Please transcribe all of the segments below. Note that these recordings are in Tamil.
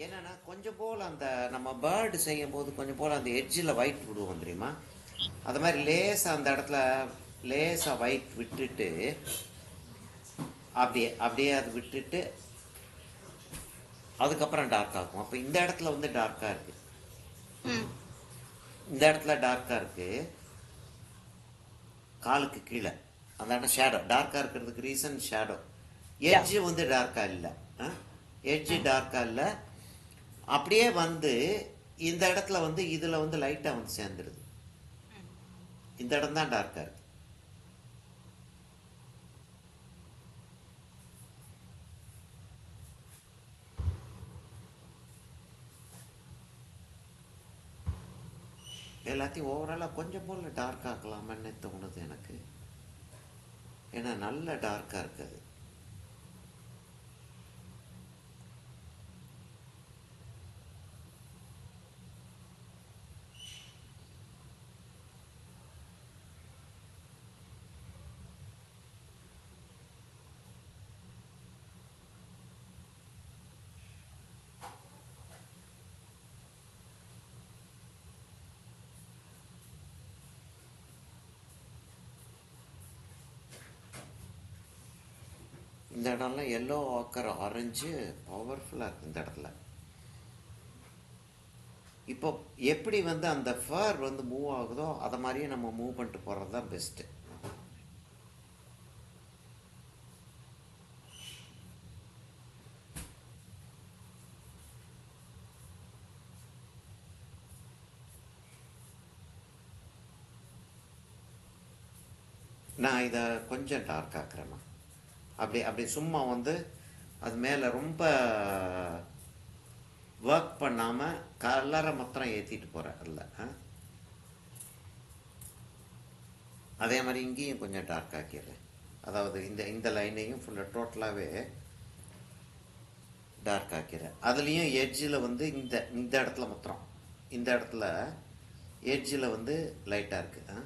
என்னன்னா கொஞ்சம் போல் அந்த நம்ம பேர்டு செய்யும் போது கொஞ்சம் போல் அந்த எட்ஜில் ஒயிட் விடுவோம் தெரியுமா? அது மாதிரி லேசாக அந்த இடத்துல லேசாக ஒயிட் விட்டுட்டு அப்படியே அப்படியே அது விட்டுட்டு அதுக்கப்புறம் டார்க் ஆகும். அப்போ இந்த இடத்துல வந்து டார்க்காக இருக்குது, ம். இந்த இடத்துல டார்க்காக இருக்குது, காலுக்கு கீழே அந்த இடம் ஷேடோ டார்க்காக இருக்கிறதுக்கு ரீசன் ஷேடோ. Yeah. எட்ஜு வந்து டார்க்காக இல்லை, எட்ஜு டார்க்காக இல்லை. அப்படியே வந்து இந்த இடத்துல வந்து இதில் வந்து லைட்டாக வந்து சேர்ந்துருது. இந்த இடம் தான் டார்க்காக இருக்குது. எல்லாத்தையும் ஓவராலாக கொஞ்சம் போல் டார்க் ஆக்கலாமான்னு தோணுது எனக்கு. ஏன்னா நல்ல டார்க்காக இருக்குது. இந்த இடம்லாம் எல்லோ ஆக்கர் ஆரஞ்சு பவர்ஃபுல்லாக இருக்குது இந்த இடத்துல. இப்போ எப்படி வந்து அந்த ஃபர் வந்து மூவ் ஆகுதோ அதை மாதிரியே நம்ம மூவ் பண்ணிட்டு போகிறது தான் பெஸ்ட்டு. நான் இதை கொஞ்சம் டார்க் ஆக்குறேம்மா. அப்படி அப்படி சும்மா வந்து அது மேலே ரொம்ப ஒர்க் பண்ணாமல் கலரை மாத்திரம் ஏற்றிட்டு போகிறேன் அதில். அதே மாதிரி இங்கேயும் கொஞ்சம் டார்க் ஆக்கிடுறேன். அதாவது இந்த இந்த லைனையும் ஃபுல்லாக டோட்டலாகவே டார்க் ஆக்கிறேன். அதுலேயும் எட்ஜில் வந்து இந்த இந்த இடத்துல மாத்திரம் இந்த இடத்துல எட்ஜில் வந்து லைட்டாக இருக்குது.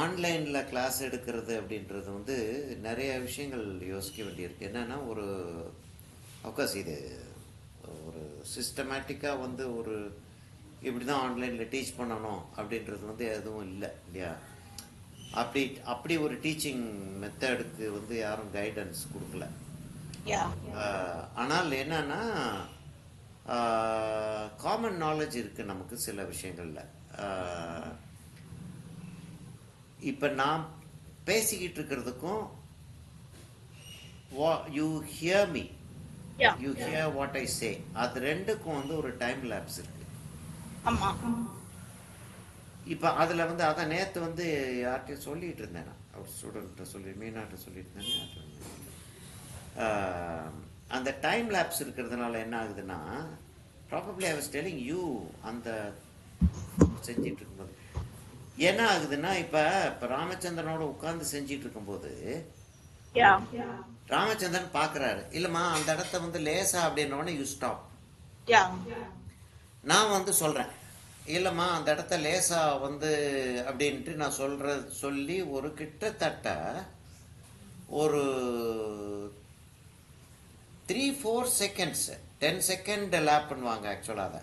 ஆன்லைனில் கிளாஸ் எடுக்கிறது அப்படின்றது வந்து நிறைய விஷயங்கள் யோசிக்க வேண்டியிருக்கு. என்னென்னா ஒரு அஃப்கோர்ஸ் இது ஒரு சிஸ்டமேட்டிக்காக வந்து ஒரு இப்படி தான் ஆன்லைனில் டீச் பண்ணணும் அப்படின்றது வந்து எதுவும் இல்லை இல்லையா? அப்படி அப்படி ஒரு டீச்சிங் மெத்தடுக்கு வந்து யாரும் கைடன்ஸ் கொடுக்கல. Yeah. ஆனால் என்னன்னா காமன் நாலேஜ் இருக்குது நமக்கு சில விஷயங்களில். இப்போ நான் பேசிக்கிட்டு இருக்கிறதுக்கும் you hear me, Yeah. You hear what I say, அது ரெண்டுக்கும் வந்து ஒரு டைம் லேப்ஸ் இருக்குது. ஆமா. இப்போ அதில் வந்து அதான் நேற்று வந்து யார்கிட்டையும் சொல்லிகிட்டு இருந்தேன். நான் ஒரு ஸ்டூடெண்ட்டை சொல்லி மீனாட்ட சொல்லிட்டு இருந்தேன். அந்த டைம் லேப்ஸ் இருக்கிறதுனால என்ன ஆகுதுன்னா, probably I was telling you அந்த செஞ்சிட்டு இருக்கும்போது என்ன ஆகுதுன்னா, இப்போ ராமச்சந்திரனோட உட்கார்ந்து செஞ்சிட்டு இருக்கும்போது Yeah. ராமச்சந்திரன் பார்க்குறாரு, இல்லைம்மா அந்த இடத்த வந்து லேசா அப்படின்னோடனே யூ ஸ்டாப். Yeah. நான் வந்து சொல்கிறேன், இல்லைம்மா அந்த இடத்த லேசா வந்து அப்படின்ட்டு நான் சொல்லி ஒரு கிட்டத்தட்ட ஒரு 3-4 செகண்ட்ஸ் 10 செகண்ட் லேப் பண்ணுவாங்க ஆக்சுவலாக. அதை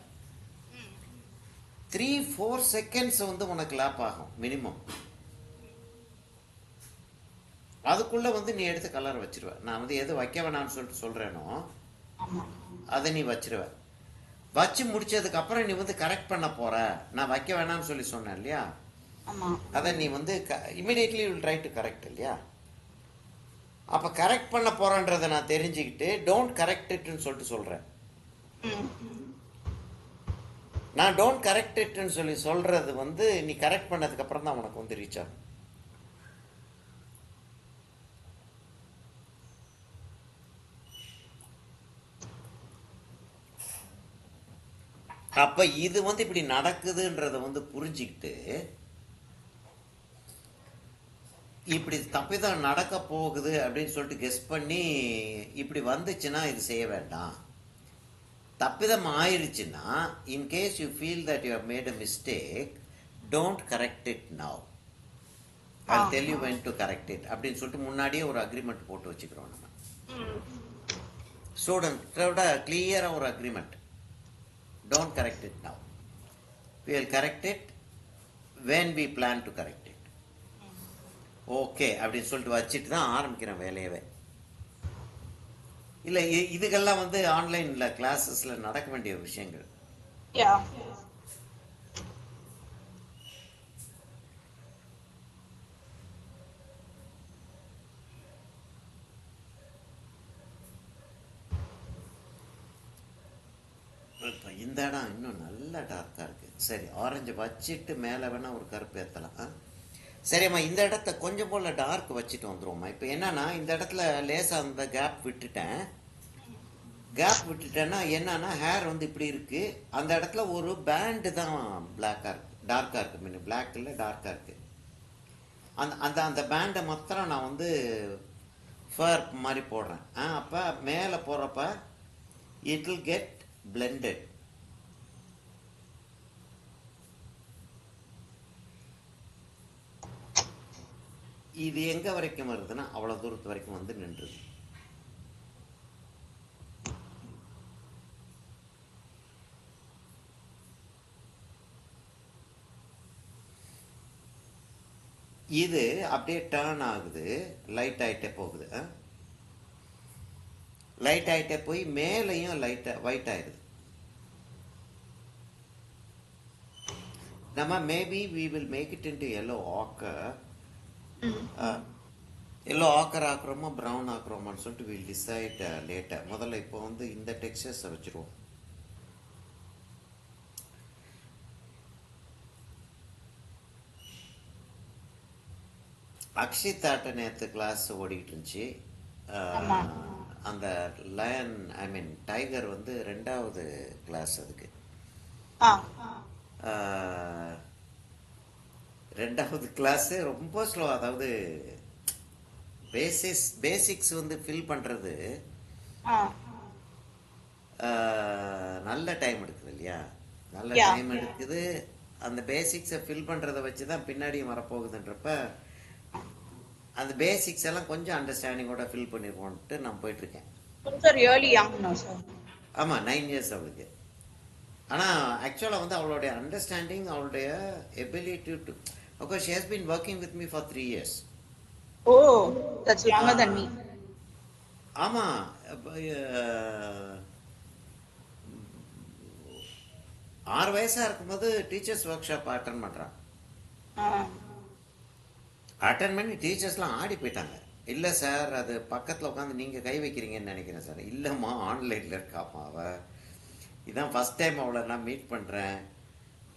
3-4 செகண்ட்ஸ் வந்து உனக்கு லேப் ஆகும் மினிமம். அதுக்குள்ளே வந்து நீ எடுத்து கலர் வச்சிருவ. நான் வந்து எது வைக்க வேணாம்னு சொல்லிட்டு சொல்கிறேனோ அதை நீ வச்சிருவ. வச்சு முடிச்சதுக்கு அப்புறம் நீ வந்து கரெக்ட் பண்ண போற. நான் வைக்க வேணாம்னு சொல்லி சொன்னேன் இல்லையா? ஆமா. அதை நீ வந்து immediately will try to correct இல்லையா? அப்போ கரெக்ட் பண்ண போறேன்றதை நான் தெரிஞ்சுக்கிட்டு டோன்ட் கரெக்ட் இட்னு சொல்லிட்டு சொல்கிறேன். நான் டோன்ட் கரெக்ட் இட்னு சொல்லி சொல்றது வந்து நீ கரெக்ட் பண்ணதுக்கு அப்புறம் தான் உனக்கு வந்து ரீச் ஆகும். அப்ப இது வந்து இப்படி நடக்குதுன்றத வந்து புரிஞ்சுக்கிட்டு இப்படி தப்பிதான் நடக்க போகுது அப்படின்னு சொல்லிட்டு கெஸ் பண்ணி இப்படி வந்துச்சுன்னா இது செய்ய வேண்டாம். தப்பிதம் ஆயிருச்சுன்னா in case you feel that you have made a mistake, don't correct it now, I tell you when to correct it அப்படின்னு சொல்லிட்டு முன்னாடியே ஒரு அக்ரிமெண்ட் போட்டு வச்சுக்கிறோம் நம்ம. ஸ்டூடெண்ட்டோட கிளியராக ஒரு agreement, don't correct it now, we will correct it when we plan to correct it. Okay அப்படின்னு சொல்லிட்டு வச்சுட்டு தான் ஆரம்பிக்கிறேன் வேலையவே. இல்லை இதுக்கெல்லாம் வந்து ஆன்லைனில் கிளாஸஸில் நடக்க வேண்டிய விஷயங்கள். யா இப்போ இந்த இடம் இன்னும் நல்லா டார்க்காக இருக்குது. சரி, ஆரஞ்சு வச்சுட்டு மேலே வேணால் ஒரு கருப்பு ஏற்றலாம். சரிம்மா, இந்த இடத்த கொஞ்சம் போல் டார்க் வச்சுட்டு வந்துடுவோம்மா. இப்போ என்னன்னா இந்த இடத்துல லேசாக அந்த கேப் விட்டுட்டேன்னா என்னன்னா ஹேர் வந்து இப்படி இருக்குது. அந்த இடத்துல ஒரு பேண்டு தான் பிளாக்காக இருக்குது, டார்க்காக இருக்குது. மீன் பிளாக் இல்லை, டார்க்காக இருக்குது. அந்த அந்த அந்த பேண்டை மாத்திரம் நான் வந்து ஃபர் மாதிரி போடுறேன். அப்போ மேலே போகிறப்ப it will get blended. இது எங்க வரைக்கும் வருதுன்னா அவ்வளவு தூரத்து வரைக்கும் வந்து நின்றுது. இது அப்படியே டர்ன் ஆகுது, லைட் ஆயிட்டே போகுது. லைட் ஆகிட்டே போய் மேலேயும் லைட்டாக ஒயிட் ஆயிடுது. நம்ம maybe we will make it into yellow ochre. Yellow ochre ஆக்குறோமா ப்ரௌன் ஆக்குறோமான்னு சொல்லிட்டு வில் டிசைட் லேட்டர். முதல்ல இப்போ வந்து இந்த டெக்ஸ்சர்ஸை வச்சுருவோம். அக்ஷிதாட்ட நேற்று கிளாஸ் ஓடிக்கிட்டு இருந்துச்சு. அந்த லயன் ஐ மீன் டைகர் வந்து 2வது கிளாஸ். அதுக்கு 2வது கிளாஸு ரொம்ப ஸ்லோ. அதாவது பேசிக்ஸ் வந்து ஃபில் பண்ணுறது நல்ல டைம் எடுக்குது இல்லையா, நல்ல டைம் எடுக்குது. அந்த பேசிக்ஸை ஃபில் பண்ணுறதை வச்சு தான் பின்னாடியும் வரப்போகுதுன்றப்ப அந்த பேசிக்ஸ் எல்லாம் கொஞ்சம் அண்டர்ஸ்டாண்டிங்கோட ஃபில் பண்ணிருக்கோன்ட்டு நான் போயிட்டு இருக்கேன். ஆமாம், 9 years அவளுக்கு. ஆனால் ஆக்சுவலாக வந்து அவளுடைய அண்டர்ஸ்டாண்டிங், அவளுடைய ability to, okay, she has been working with me for 3 years. ஆமாம், 6 வயசாக இருக்கும்போது டீச்சர்ஸ் ஒர்க் ஷாப் அட்டன் பண்ணுறான். அட்டன் பண்ணி டீச்சர்ஸ்லாம் ஆடி போயிட்டாங்க. இல்லை சார், அது பக்கத்தில் உட்காந்து நீங்கள் கை வைக்கிறீங்கன்னு நினைக்கிறேன் சார். இல்லைம்மா, ஆன்லைனில் இருக்காம்மா அவள். இதான் ஃபஸ்ட் டைம் அவளை நான் மீட் பண்ணுறேன்.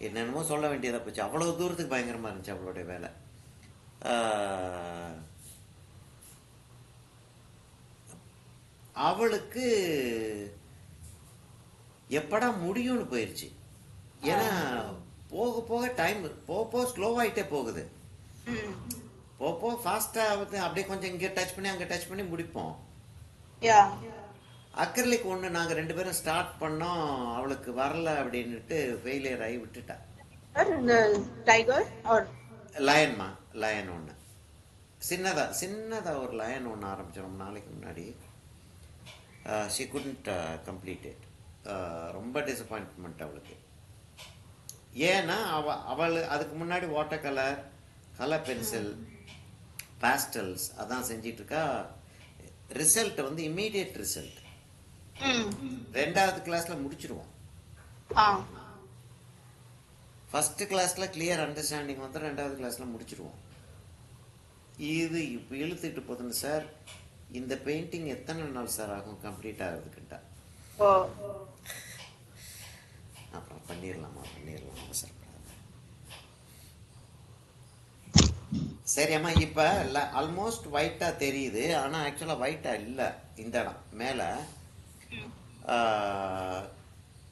என்னென்னமோ சொல்ல வேண்டியதாக போச்சு. அவ்வளோ தூரத்துக்கு பயங்கரமாக இருந்துச்சு அவளுடைய வேலை. அவளுக்கு எப்படா முடியும்னு போயிடுச்சு. ஏன்னா போக போக டைம் போக ஸ்லோவாகிட்டே போகுது. போப்போ ஃபாஸ்ட்டாக வந்து அப்படியே கொஞ்சம் இங்கே டச் பண்ணி அங்கே டச் பண்ணி முடிப்போம். அக்ரிலிக் ஒன்று நாங்கள் 2 பேரும் ஸ்டார்ட் பண்ணோம், அவளுக்கு வரல அப்படின்னுட்டு ஃபெயிலியர் ஆகி விட்டுட்டா. லயன்மா, லயன் ஒன்று சின்னதாக ஒரு லயன் ஒன்று ஆரம்பித்தோம் நாளைக்கு முன்னாடி. She couldn't complete it. ரொம்ப டிசப்பாயின்ட்மெண்ட் அவளுக்கு. ஏன்னா அவள் அதுக்கு முன்னாடி வாட்டர் கலர் பென்சில், பாஸ்டல்ஸ் அதான் செஞ்சிட்டு இருக்கா. ரிசல்ட் வந்து இம்மீடியட் ரிசல்ட் 2வது கிளாஸ்ல முடிச்சிருவோம். ஃபர்ஸ்ட் கிளாஸ்ல கிளியர் அண்டர்ஸ்டாண்டிங் வந்து 2வது கிளாஸ்ல முடிச்சிருவோம். இது இப்போ இழுத்துட்டு போகுதுன்னு சார். இந்த பெயிண்டிங் எத்தனை நாள் சார் ஆகும் கம்ப்ளீட் ஆகிறதுக்குட்டா? அப்புறம் பண்ணிடலாம் சார். சரி அம்மா, இப்போ ஆல்மோஸ்ட் ஒயிட்டாக தெரியுது. ஆனால் ஆக்சுவலாக ஒயிட்டாக இல்லை. இந்த இடம் மேலே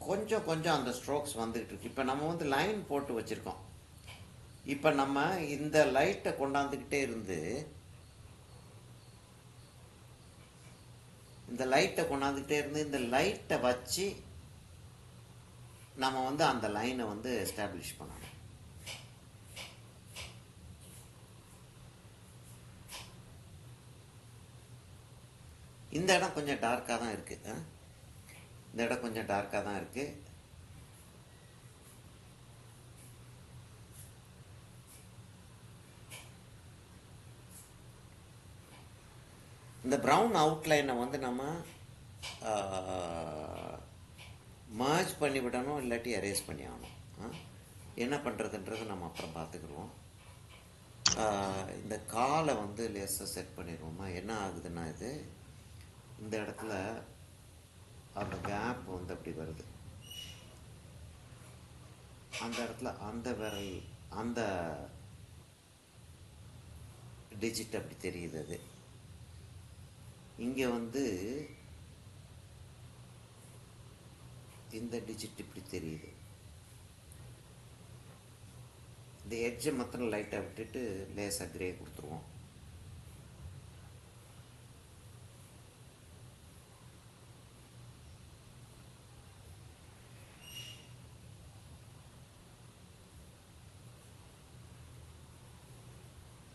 கொஞ்சம் கொஞ்சம் அந்த ஸ்ட்ரோக்ஸ் வந்துகிட்டு இருக்கு. இப்போ நம்ம வந்து லைன் போட்டு வச்சுருக்கோம். இப்போ நம்ம இந்த லைட்டை கொண்டாந்துக்கிட்டே இருந்து இந்த லைட்டை வச்சு நம்ம வந்து அந்த லைனை வந்து எஸ்டாப்ளிஷ் பண்ணணும். இந்த இடம் கொஞ்சம் டார்க்காக தான் இருக்குது. இந்த இடம் கொஞ்சம் டார்க்காக தான் இருக்குது. இந்த ப்ரௌன் அவுட்லைனை வந்து நம்ம மர்ஜ் பண்ணி விடணும், இல்லாட்டி எரேஸ் பண்ணி ஆகணும். என்ன பண்ணுறதுன்றது நம்ம அப்புறம் பார்த்துக்குருவோம். இந்த காலை வந்து லேசாக செட் பண்ணிடுவோமா. என்ன ஆகுதுன்னா இது இந்த இடத்துல அந்த கேப் வந்து அப்படி வருது. அந்த இடத்துல அந்த விரல் அந்த டிஜிட் அப்படி தெரியுது. அது இங்கே வந்து இந்த டிஜிட் இப்படி தெரியுது. இந்த எட்ஜை மாத்திரம் லைட்டாக விட்டுட்டு லேசாக கிரே கொடுத்துருவோம்.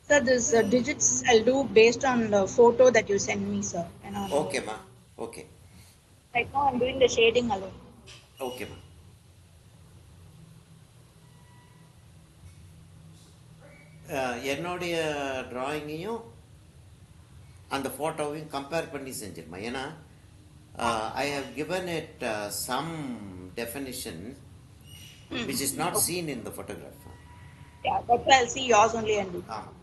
Sir, this digits I'll do based on the photo that you send me, sir. ஓகேம்மா, okay. Right now I'm doing the shading alone. ஓகேம்மா. என்னுடைய ட்ராயிங்கையும் அந்த ஃபோட்டோவையும் கம்பேர் பண்ணி செஞ்சிருமா. ஏன்னா I have given it some definition which is not seen in the photograph. Yeah, that's why I'll see yours only and do. ஆமாம்,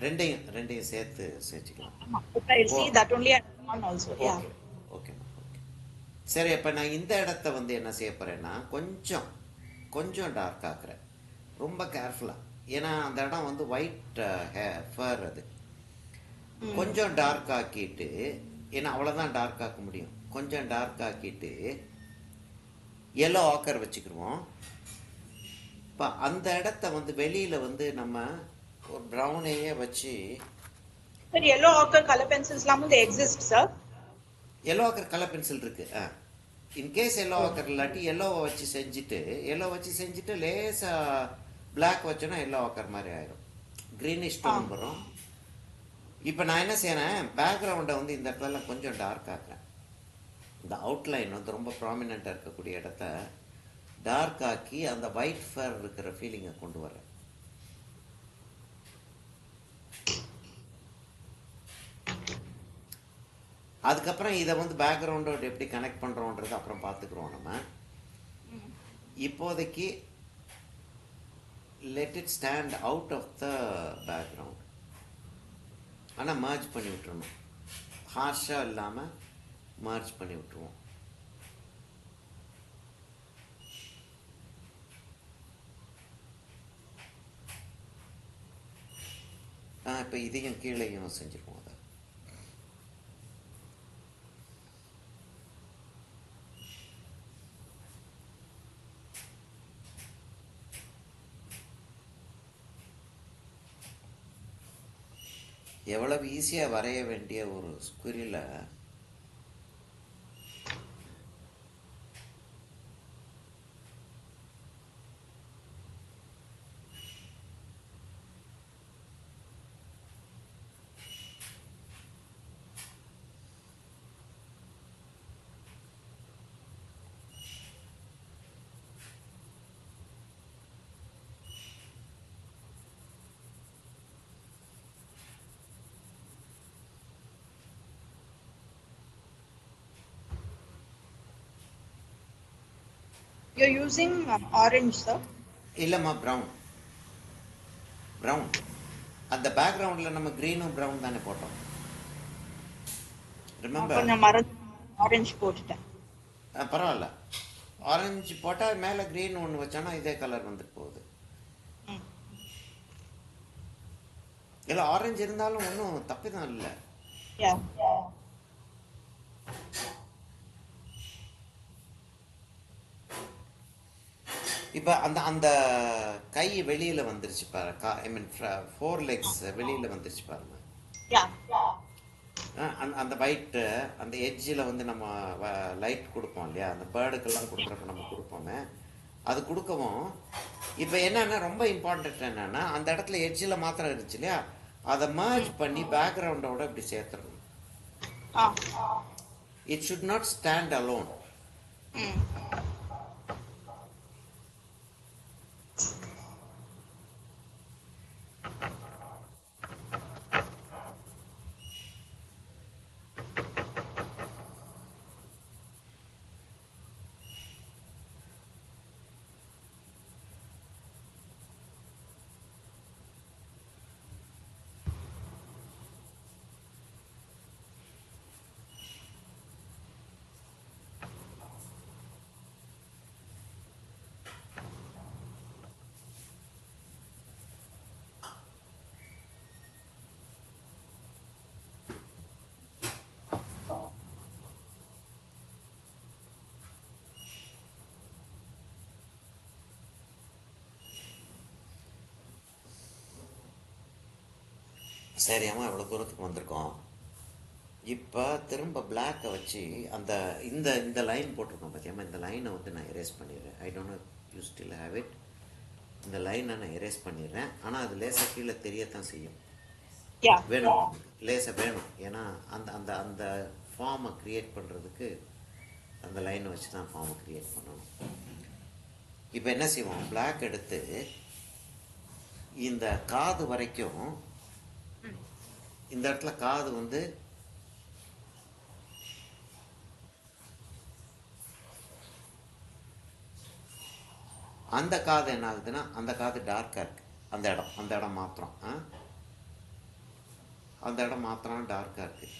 ரெண்டையும் சேர்த்து சேர்த்துக்கலாம். But I'll see that only and one also. Yeah. Okay, ஓகேம்மா, ஓகே. சரி, இப்போ நான் இந்த இடத்த வந்து என்ன செய்ய போகிறேன்னா கொஞ்சம் டார்க் ஆக்குறேன், ரொம்ப கேர்ஃபுல்லாக. ஏன்னா அந்த இடம் வந்து ஒயிட் ஃபர், அது கொஞ்சம் டார்க் ஆக்கிட்டு, ஏன்னா அவ்வளோதான் டார்க் ஆக்க முடியும். கொஞ்சம் டார்க் ஆக்கிட்டு எல்லோ ஆக்கர் வச்சுக்கிடுவோம். இப்போ அந்த இடத்த வந்து வெளியில் வந்து நம்ம ஒரு ப்ரௌனையே வச்சு. Sir, yellow ochre color pencils they exist, sir. Yellow ochre colour pencil இருக்குது. இன்கேஸ் எல்லோ ஆக்கர் இல்லாட்டி எல்லோவை வச்சு செஞ்சுட்டு லேசாக பிளாக் வச்சோன்னா எல்லோ ஆக்கர் மாதிரி ஆயிடும், க்ரீனிஷ் டோன் வரும். இப்போ நான் என்ன செய்யறேன், பேக்ரவுண்டை வந்து இந்த இடத்துல கொஞ்சம் டார்க் ஆக்குறேன். இந்த அவுட்லைன் வந்து ரொம்ப ப்ராமினெண்ட்டாக இருக்கக்கூடிய இடத்த டார்க் ஆக்கி அந்த ஒயிட் ஃபர் இருக்கிற ஃபீலிங்கை கொண்டு வரேன். அதுக்கப்புறம் இதை வந்து பேக்ரவுண்டோட எப்படி கனெக்ட் பண்ணுறோன்றது அப்புறம் பார்த்துக்குறோம். நம்ம இப்போதைக்கு let it stand out of the background. ஆனால் மர்ஜ் பண்ணி விட்டுருணும், ஹார்ஷாக இல்லாமல் மர்ஜ் பண்ணி விட்டுருவோம். இப்போ இதையும் கீழேயும் செஞ்சுருவோம். அதை எவ்வளவு ஈஸியாக வரைய வேண்டிய ஒரு ஸ்குரிலை You're using orange, sir? இல்லைம்மா, ப்ரௌன். அந்த பேக்ரவுண்டில் நம்ம க்ரீனும் ப்ரௌன் தானே போட்டோம், ரிமெம்பர்? கொஞ்சம் ஆரஞ்சு போட்டுட்டேன். பரவாயில்ல, ஆரஞ்சு போட்டால் மேலே க்ரீன் ஒன்று வச்சோன்னா இதே கலர் வந்துட்டு போகுது. இல்லை, ஆரஞ்சு இருந்தாலும் ஒன்றும் தப்பு தான் இல்லை. இப்போ அந்த கை வெளியில் வந்துருச்சு பாரு, ஐ மீன் 4 legs வெளியில் வந்துருச்சு பாருங்க. அந்த ஒயிட்டு அந்த எட்ஜில் வந்து நம்ம லைட் கொடுப்போம் இல்லையா, அந்த பேர்டுக்கெல்லாம் கொடுக்குறப்ப நம்ம கொடுப்போமே, அது கொடுக்கவும் இப்போ என்னன்னா ரொம்ப இம்பார்ட்டன்ட் என்னன்னா அந்த இடத்துல எட்ஜில் மாத்திரம் இருந்துச்சு இல்லையா, அதை merge பண்ணி பேக்ரவுண்டோட இப்படி சேர்த்துடணும். Ah. It should not stand alone. Mm. சரி அம்மா, இவ்வளோ தூரத்துக்கு வந்திருக்கோம். இப்போ திரும்ப பிளாக்கை வச்சு அந்த இந்த இந்த லைன் போட்டிருக்கோம் பார்த்தியாம்மா, இந்த லைனை வந்து நான் எரேஸ் பண்ணிடுறேன். I don't know you still have it. இந்த லைனை நான் எரேஸ் பண்ணிடுறேன். ஆனால் அது லேசாக கீழே தெரியத்தான் செய்யும். Yeah. வேணும், லேசாக வேணும். ஏன்னா அந்த அந்த அந்த ஃபார்மை க்ரியேட் பண்ணுறதுக்கு அந்த லைனை வச்சு தான் ஃபார்மை க்ரியேட் பண்ணணும். இப்போ என்ன செய்வோம், பிளாக் எடுத்து இந்த காது வரைக்கும், இந்த இடத்துல காது வந்து அந்த காது என்ன ஆகுதுன்னா, அந்த காது டார்க்காக இருக்கு. அந்த இடம் மாத்திரம் அந்த இடம் மாத்திரம் டார்க்காக இருக்கு.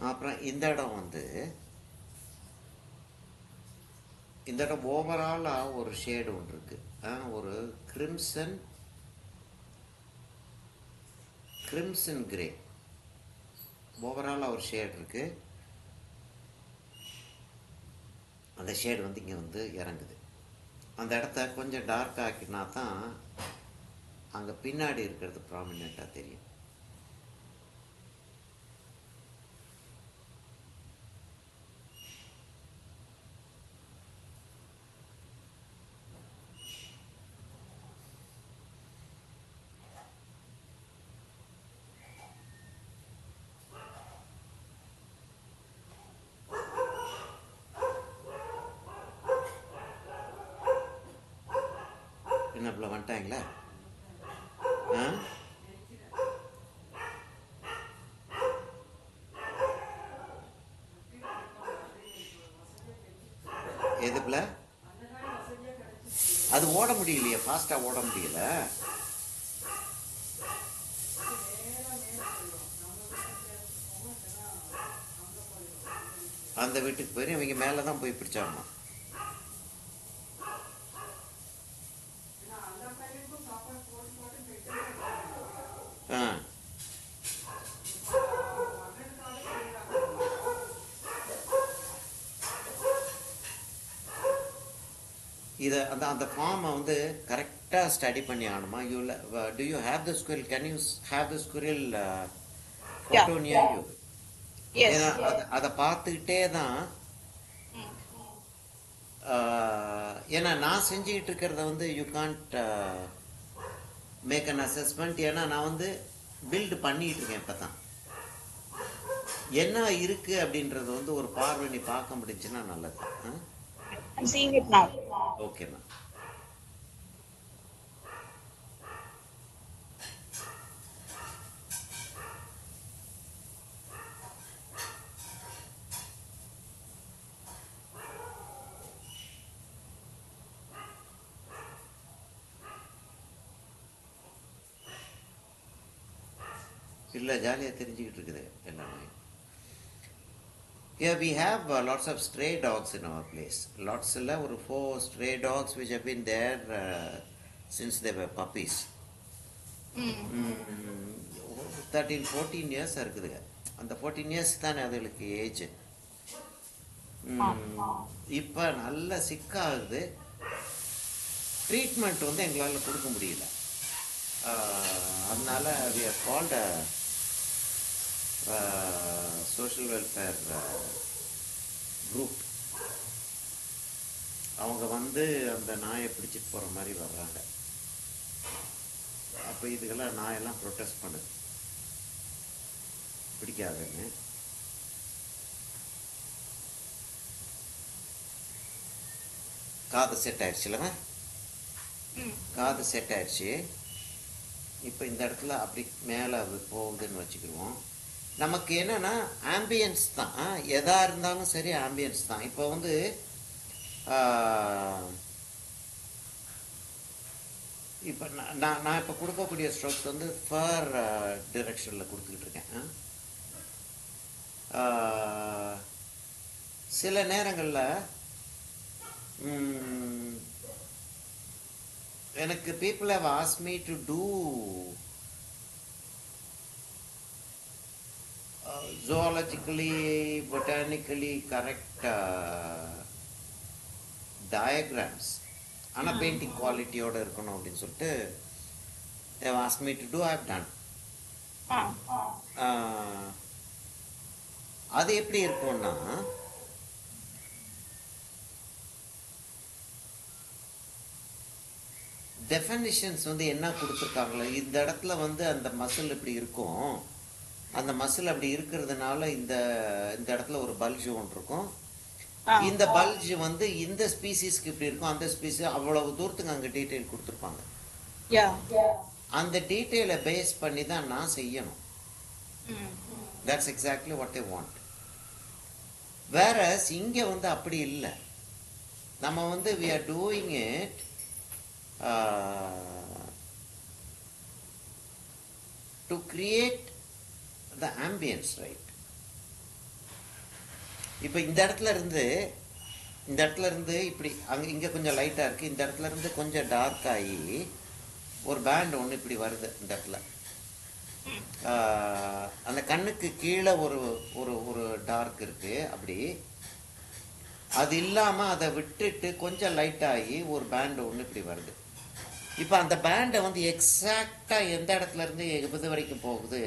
அப்புறம் இந்த இடம் வந்து இந்த இடம் ஓவராலாக ஒரு ஷேடு ஒன்று இருக்குது. ஒரு கிரிம்சன் கிரே ஓவராலாக ஒரு ஷேடு இருக்குது. அந்த ஷேடு வந்து இங்கே வந்து இறங்குது. அந்த இடத்த கொஞ்சம் டார்க் ஆக்கினா தான் அங்கே பின்னாடி இருக்கிறது ப்ராமினெண்ட்டாக தெரியும். என்ன இப்ப வந்துட்டாங்களா? எதுல அது ஓட முடியலையே, ஃபாஸ்டா ஓட முடியல. அந்த வீட்டுக்கு போய் அவங்க மேலதான் போய் பிடிச்சாங்க. இதை அந்த ஃபார்மை வந்து கரெக்டாக ஸ்டடி பண்ணி ஆகணுமா? Do you have the squirrel? Can you have the squirrel photo near you? ஏன்னா அதை பார்த்துக்கிட்டே தான், ஏன்னா நான் செஞ்சுக்கிட்டு இருக்கிறத வந்து you can't make an assessment. ஏன்னா நான் வந்து பில்டு பண்ணிகிட்டு இருக்கேன். இப்போ தான் என்ன இருக்கு அப்படின்றது வந்து ஒரு பார்வை நீ பார்க்க முடிஞ்சுன்னா நல்லது. I'm seeing it now. Okay, ma'am. இல்ல ஜாலியா தெரிஞ்சுக்கிட்டு இருக்குது எல்லாமே. Yeah, we have lots of stray dogs in our place. Lots of 4 stray dogs which have been there since they were puppies. 13-14 years இருக்குதுங்க. அந்த 14 இயர்ஸ் தானே அதுகளுக்கு ஏஜ். இப்போ நல்ல சிக்காகுது. ட்ரீட்மெண்ட் வந்து எங்களால் கொடுக்க முடியல. அதனால we are called social welfare group. அவங்க வந்து அந்த நாயை பிடிச்சிட்டு போகிற மாதிரி வர்றாங்க. அப்போ இதுக்கெல்லாம் நாயெல்லாம் ப்ரொட்டஸ்ட் பண்ணுது, பிடிக்காதுன்னு. காது செட் ஆயிடுச்சுல்லங்க, காது செட் ஆயிடுச்சு. இப்போ இந்த இடத்துல அப்படி மேலே அது போகுதுன்னு வச்சுக்கிடுவோம். நமக்கு என்னென்னா ஆம்பியன்ஸ் தான், எதாக இருந்தாலும் சரி ஆம்பியன்ஸ் தான். இப்போ வந்து இப்போ நான் இப்போ கொடுக்கக்கூடிய ஸ்ட்ரோக்ஸ் வந்து ஃபர் டிரெக்ஷனில் கொடுத்துக்கிட்டு இருக்கேன். சில நேரங்களில் எனக்கு people have asked me to do zoologically, botanically correct diagrams. ஆனால் பெயிண்டிங் குவாலிட்டியோடு இருக்கணும் அப்படின்னு சொல்லிட்டு they have asked me to do, I have done. அது எப்படி இருக்கும்னா, டெஃபனிஷன்ஸ் வந்து என்ன கொடுத்துருக்காங்களோ, இந்த இடத்துல வந்து அந்த மசில் இப்படி இருக்கும், அந்த மசில் அப்படி இருக்கிறதுனால இந்த இந்த இடத்துல ஒரு பல்ஜ் ஒன்று இருக்கும், இந்த பல்ஜ் வந்து இந்த ஸ்பீசிஸ்க்கு இப்படி இருக்கும், அந்த ஸ்பீசிஸ் அவ்வளவு தூரத்துக்கு அங்கே டீட்டெயில் கொடுத்துருப்பாங்க. அந்த டீட்டெயிலை பேஸ் பண்ணி தான் நான் செய்யணும். That's exactly what they want. வேற இங்கே வந்து அப்படி இல்லை. நம்ம வந்து we are doing it to create the ambience, right? இப்போ இந்த இடத்துல இருந்து இப்படி அங்கே இங்கே கொஞ்சம் லைட்டாக இருக்குது, இந்த இடத்துல இருந்து கொஞ்சம் டார்க் ஆகி ஒரு பேண்ட் ஒன்று இப்படி வருது இந்த இடத்துல. அந்த கண்ணுக்கு கீழே ஒரு ஒரு ஒரு டார்க் இருக்குது. அப்படி அது இல்லாமல் அதை விட்டுட்டு கொஞ்சம் லைட்டாகி ஒரு பேண்டு ஒன்று இப்படி வருது. இப்போ அந்த பேண்டை வந்து எக்ஸாக்டாக எந்த இடத்துல இருந்து எது வரைக்கும் போகுது,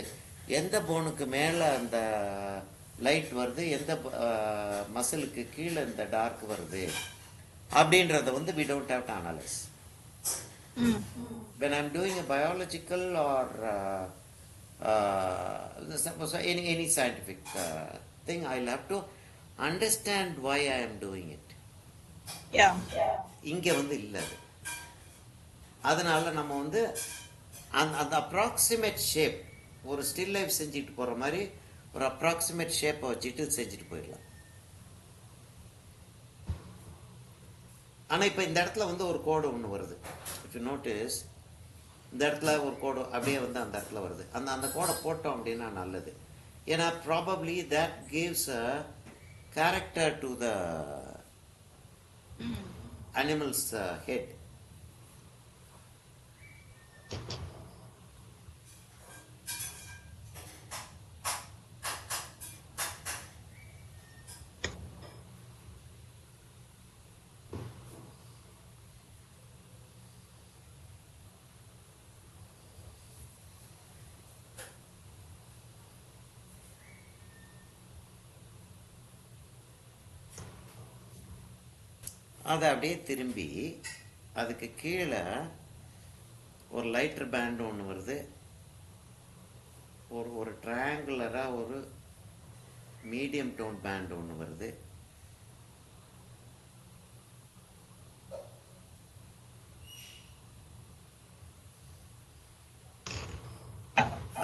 எந்த போனுக்கு மேலே அந்த லைட் வருது, எந்த மசிலுக்கு கீழே இந்த டார்க் வருது அப்படின்றத வந்து we don't have to analyze. When I'm doing a biological or suppose any scientific thing, I'll have to understand why I am doing it. இங்கே வந்து இல்லை. அதனால நம்ம வந்து அந்த அப்ராக்சிமேட் ஷேப், ஒரு ஸ்டில் லைஃப் செஞ்சுட்டு போகிற மாதிரி ஒரு அப்ராக்சிமேட் ஷேப்பை வச்சுட்டு செஞ்சுட்டு போயிடலாம். ஆனால் இப்போ இந்த இடத்துல வந்து ஒரு கோடு ஒன்று வருது. இஃப் யூ நோட்டீஸ், இந்த இடத்துல ஒரு கோடு அப்படியே வந்து அந்த இடத்துல வருது. அந்த கோடை போட்டோம் அப்படின்னா நல்லது. ஏன்னா probably that gives a character to the animal's head. அதை அப்படியே திரும்பி அதுக்கு கீழே ஒரு லைட்டர் பேண்டு ஒன்று வருது, ஒரு ட்ரையாங்குலராக ஒரு மீடியம் டோன் பேண்டு ஒன்று வருது.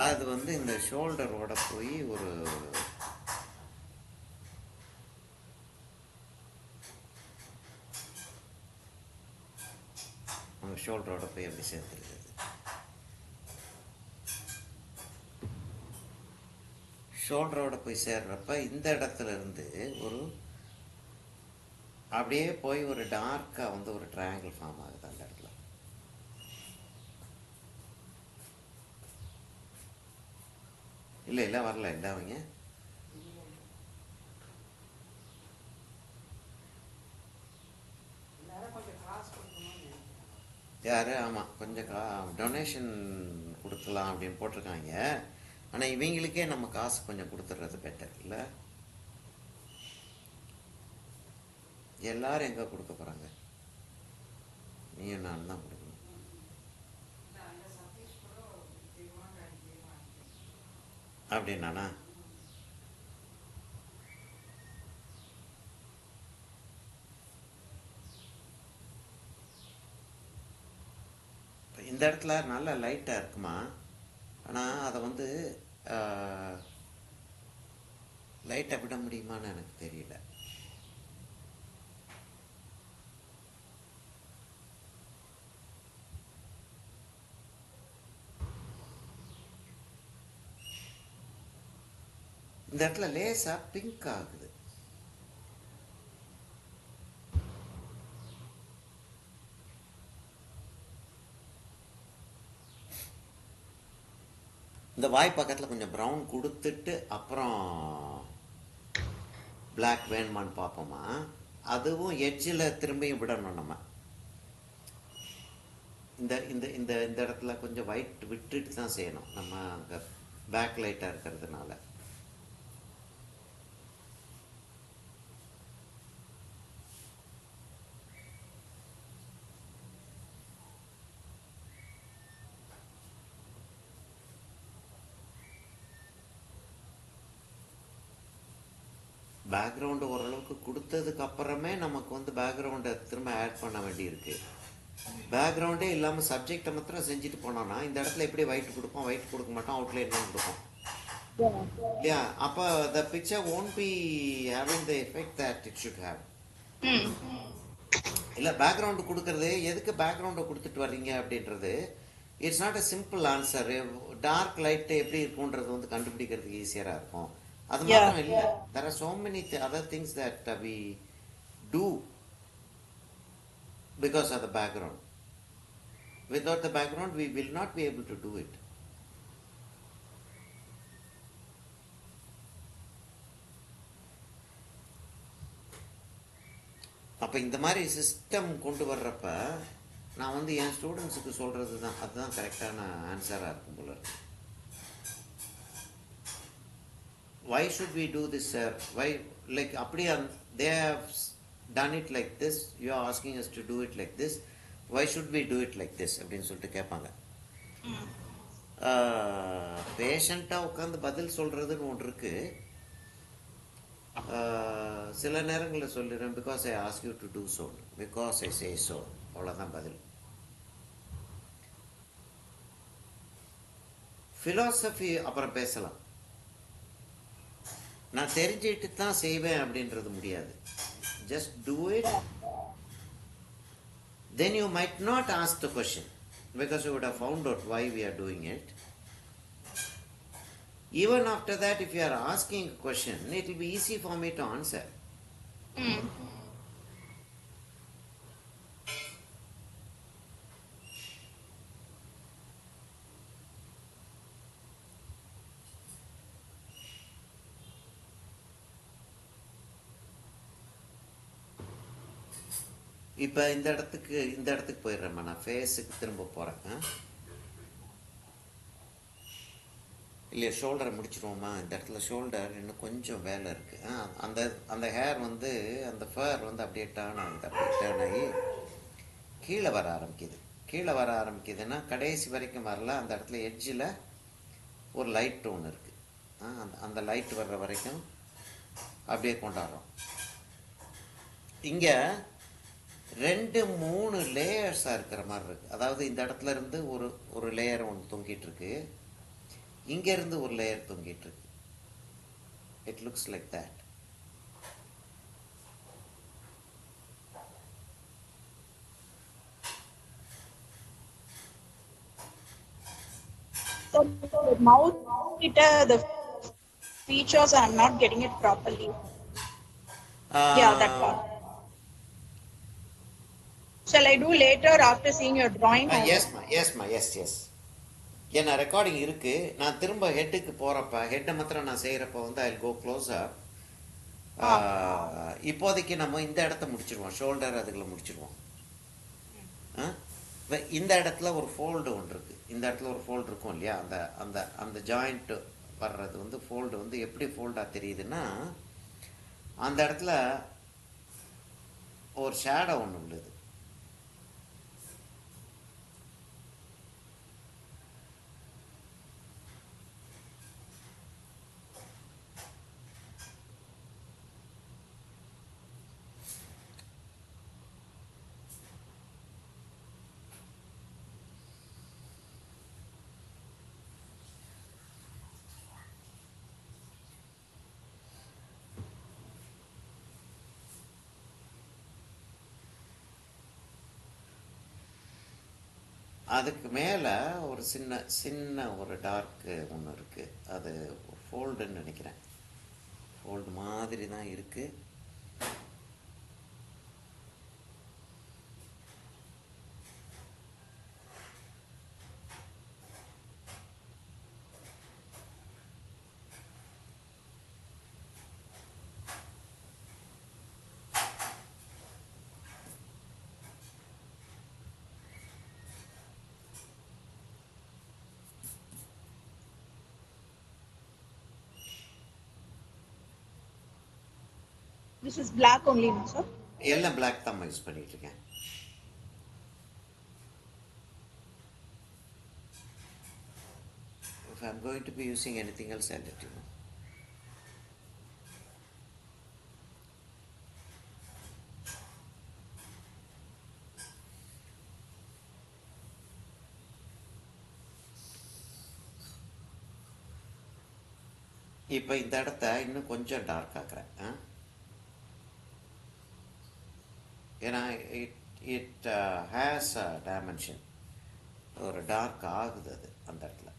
அது வந்து இந்த ஷோல்டரோட போய் ஒரு ஷோல்டரோட போய் அப்படி சேர்த்துருக்குது. ஷோல்டரோட போய் சேர்றப்ப இந்த இடத்துல இருந்து ஒரு அப்படியே போய் ஒரு டார்க்காக வந்து ஒரு ட்ரையாங்கிள் ஃபார்ம் ஆகுது அந்த இடத்துல. இல்லை வரல இல்லை அவங்க யார் ஆமாம் கொஞ்சம் டொனேஷன் கொடுக்கலாம் அப்படின்னு போட்டிருக்காங்க. ஆனால் இவங்களுக்கே நம்ம காசு கொஞ்சம் கொடுத்துட்றது பெட்டர் இல்லை? எல்லாரும் எங்கே கொடுக்க போகிறாங்க? நீயும் நான் தான் கொடுக்கணும். அப்படின்னாண்ணா இந்த இடத்துல நல்ல லைட்டாக இருக்குமா, ஆனால் அதை வந்து லைட்டை விட முடியுமான்னு எனக்கு தெரியல. இந்த இடத்துல லேசா பிங்க் ஆகுது. இந்த வாய் பக்கத்தில் கொஞ்சம் ப்ரௌன் கொடுத்துட்டு அப்புறம் பிளாக் வேணுமான்னு பார்ப்போமா. அதுவும் எட்ஜில் திரும்பியும் விடணும் நம்ம. இந்த இந்த இந்த இந்த இடத்துல கொஞ்சம் ஒயிட் விட்டுட்டு தான் செய்யணும் நம்ம, அங்கே பேக் லைட்டாக இருக்கிறதுனால. பேக்ரவுண்டு ஓரளவுக்கு கொடுத்ததுக்கு அப்புறமே நமக்கு வந்து பேக்ரவுண்டை திரும்ப ஆட் பண்ண வேண்டியிருக்கு. பேக்ரவுண்டே இல்லாமல் சப்ஜெக்டை மாத்திரம் செஞ்சுட்டு போனோம்னா இந்த இடத்துல எப்படி ஒயிட் கொடுப்போம், ஒயிட் கொடுக்க மாட்டோம், அவுட்லைன் தான் கொடுப்போம் இல்லையா? அப்போ the picture won't be having the effect that it should have. இல்லை பேக்ரவுண்டு கொடுக்கறது எதுக்கு பேக்ரவுண்டை கொடுத்துட்டு வர்றீங்க அப்படின்றது it's not a simple answer. Dark light எப்படி இருக்குன்றது வந்து கண்டுபிடிக்கிறதுக்கு ஈஸியராக இருக்கும். அது மாத்திரம் இல்லை, there are so many other things that we do because of the background. Without the background we will not be able to do it. அப்போ இந்த மாதிரி சிஸ்டம் கொண்டு வர்றப்ப நான் வந்து என் ஸ்டூடெண்ட்ஸுக்கு சொல்கிறது தான் அதுதான் கரெக்டான ஆன்சராக இருக்கும் போல இருக்கு. Why should we do this, sir? Why, like, அப்படியே they have done it like this, you are asking us to do it like this, why should we do it like this அப்படின்னு சொல்லிட்டு கேட்பாங்க. பேஷண்ட்டாக உட்காந்து பதில் சொல்கிறதுன்னு ஒன்று இருக்கு. சில நேரங்களில் சொல்லிடுறேன், because I ask you to do so, because I say so, அவ்வளோதான் பதில். ஃபிலாசபி அப்புறம் பேசலாம். நான் தெரிஞ்சுட்டு தான் செய்வேன் அப்படின்றது முடியாது. Just do it, then you might not ask the question because you would have found out why we are doing it. Even after that, if you are asking a question, it will be easy for me to answer. இப்போ இந்த இடத்துக்கு போயிடுறேம்மா, நான் ஃபேஸுக்கு திரும்ப போகிறேன். இல்லையா, ஷோல்டரை முடிச்சிடுவோமா? இந்த இடத்துல ஷோல்டர் இன்னும் கொஞ்சம் வேலை இருக்குது. அந்த அந்த ஹேர் வந்து அந்த ஃபர் வந்து அப்படியே டேர்ன் ஆகி கீழே வர ஆரம்பிக்குது. கீழே வர ஆரம்பிக்குதுன்னா கடைசி வரைக்கும் வரல. அந்த இடத்துல எட்ஜில் ஒரு லைட் ஒன்று இருக்குது. அந்த லைட் வர்ற வரைக்கும் அப்படியே கொண்டாடுறோம். இங்கே 2-3 லேயர்ஸாக இருக்கிற மாதிரி இருக்குது. அதாவது இந்த இடத்துல இருந்து ஒரு லேயர் ஒன்று தொங்கிட்டு இருக்கு, இங்கேருந்து ஒரு லேயர் தொங்கிட்டு இருக்கு. It looks like that. So the mouth, the features, I'm not getting it properly. Yeah, that part. Shall I do later after seeing your drawing? Yes, ma. Yes. ஏன்னா ரெக்கார்டிங் இருக்குது. நான் திரும்ப ஹெட்டுக்கு போகிறப்ப ஹெட்டை மாத்திரம் நான் செய்கிறப்ப வந்து ஐ கோ க்ளோஸாக. ஆ இப்போதைக்கு நம்ம இந்த இடத்த முடிச்சிருவோம், ஷோல்டர் அதுக்குள்ள முடிச்சிருவோம். ஆ? இந்த இடத்துல ஒரு ஃபோல்டு ஒன்று இருக்குது, இந்த இடத்துல ஒரு ஃபோல்டு இருக்கும் இல்லையா, அந்த அந்த அந்த ஜாயிண்ட் வர்றது வந்து ஃபோல்டு வந்து எப்படி ஃபோல்டாக தெரியுதுன்னா, அந்த இடத்துல ஒரு ஷேடோ ஒன்று உள்ளது. அதுக்கு மேலே ஒரு சின்ன சின்ன ஒரு டார்க்கு ஒன்று இருக்குது. அது ஃபோல்டுன்னு நினைக்கிறேன், ஃபோல்டு மாதிரி தான் இருக்குது. this is black only, no, sir? எல்லாம் பிளாக் தான் யூஸ் பண்ணிட்டு இருக்கேன். If I'm going to be using anything else, I'll let you know. இப்போ இந்த இடத்த இன்னும் கொஞ்சம் டார்க் ஆக்குறேன். ஏன்னா it it has a dimension, ஒரு டார்க் ஆகுது அது அந்த இடத்துல.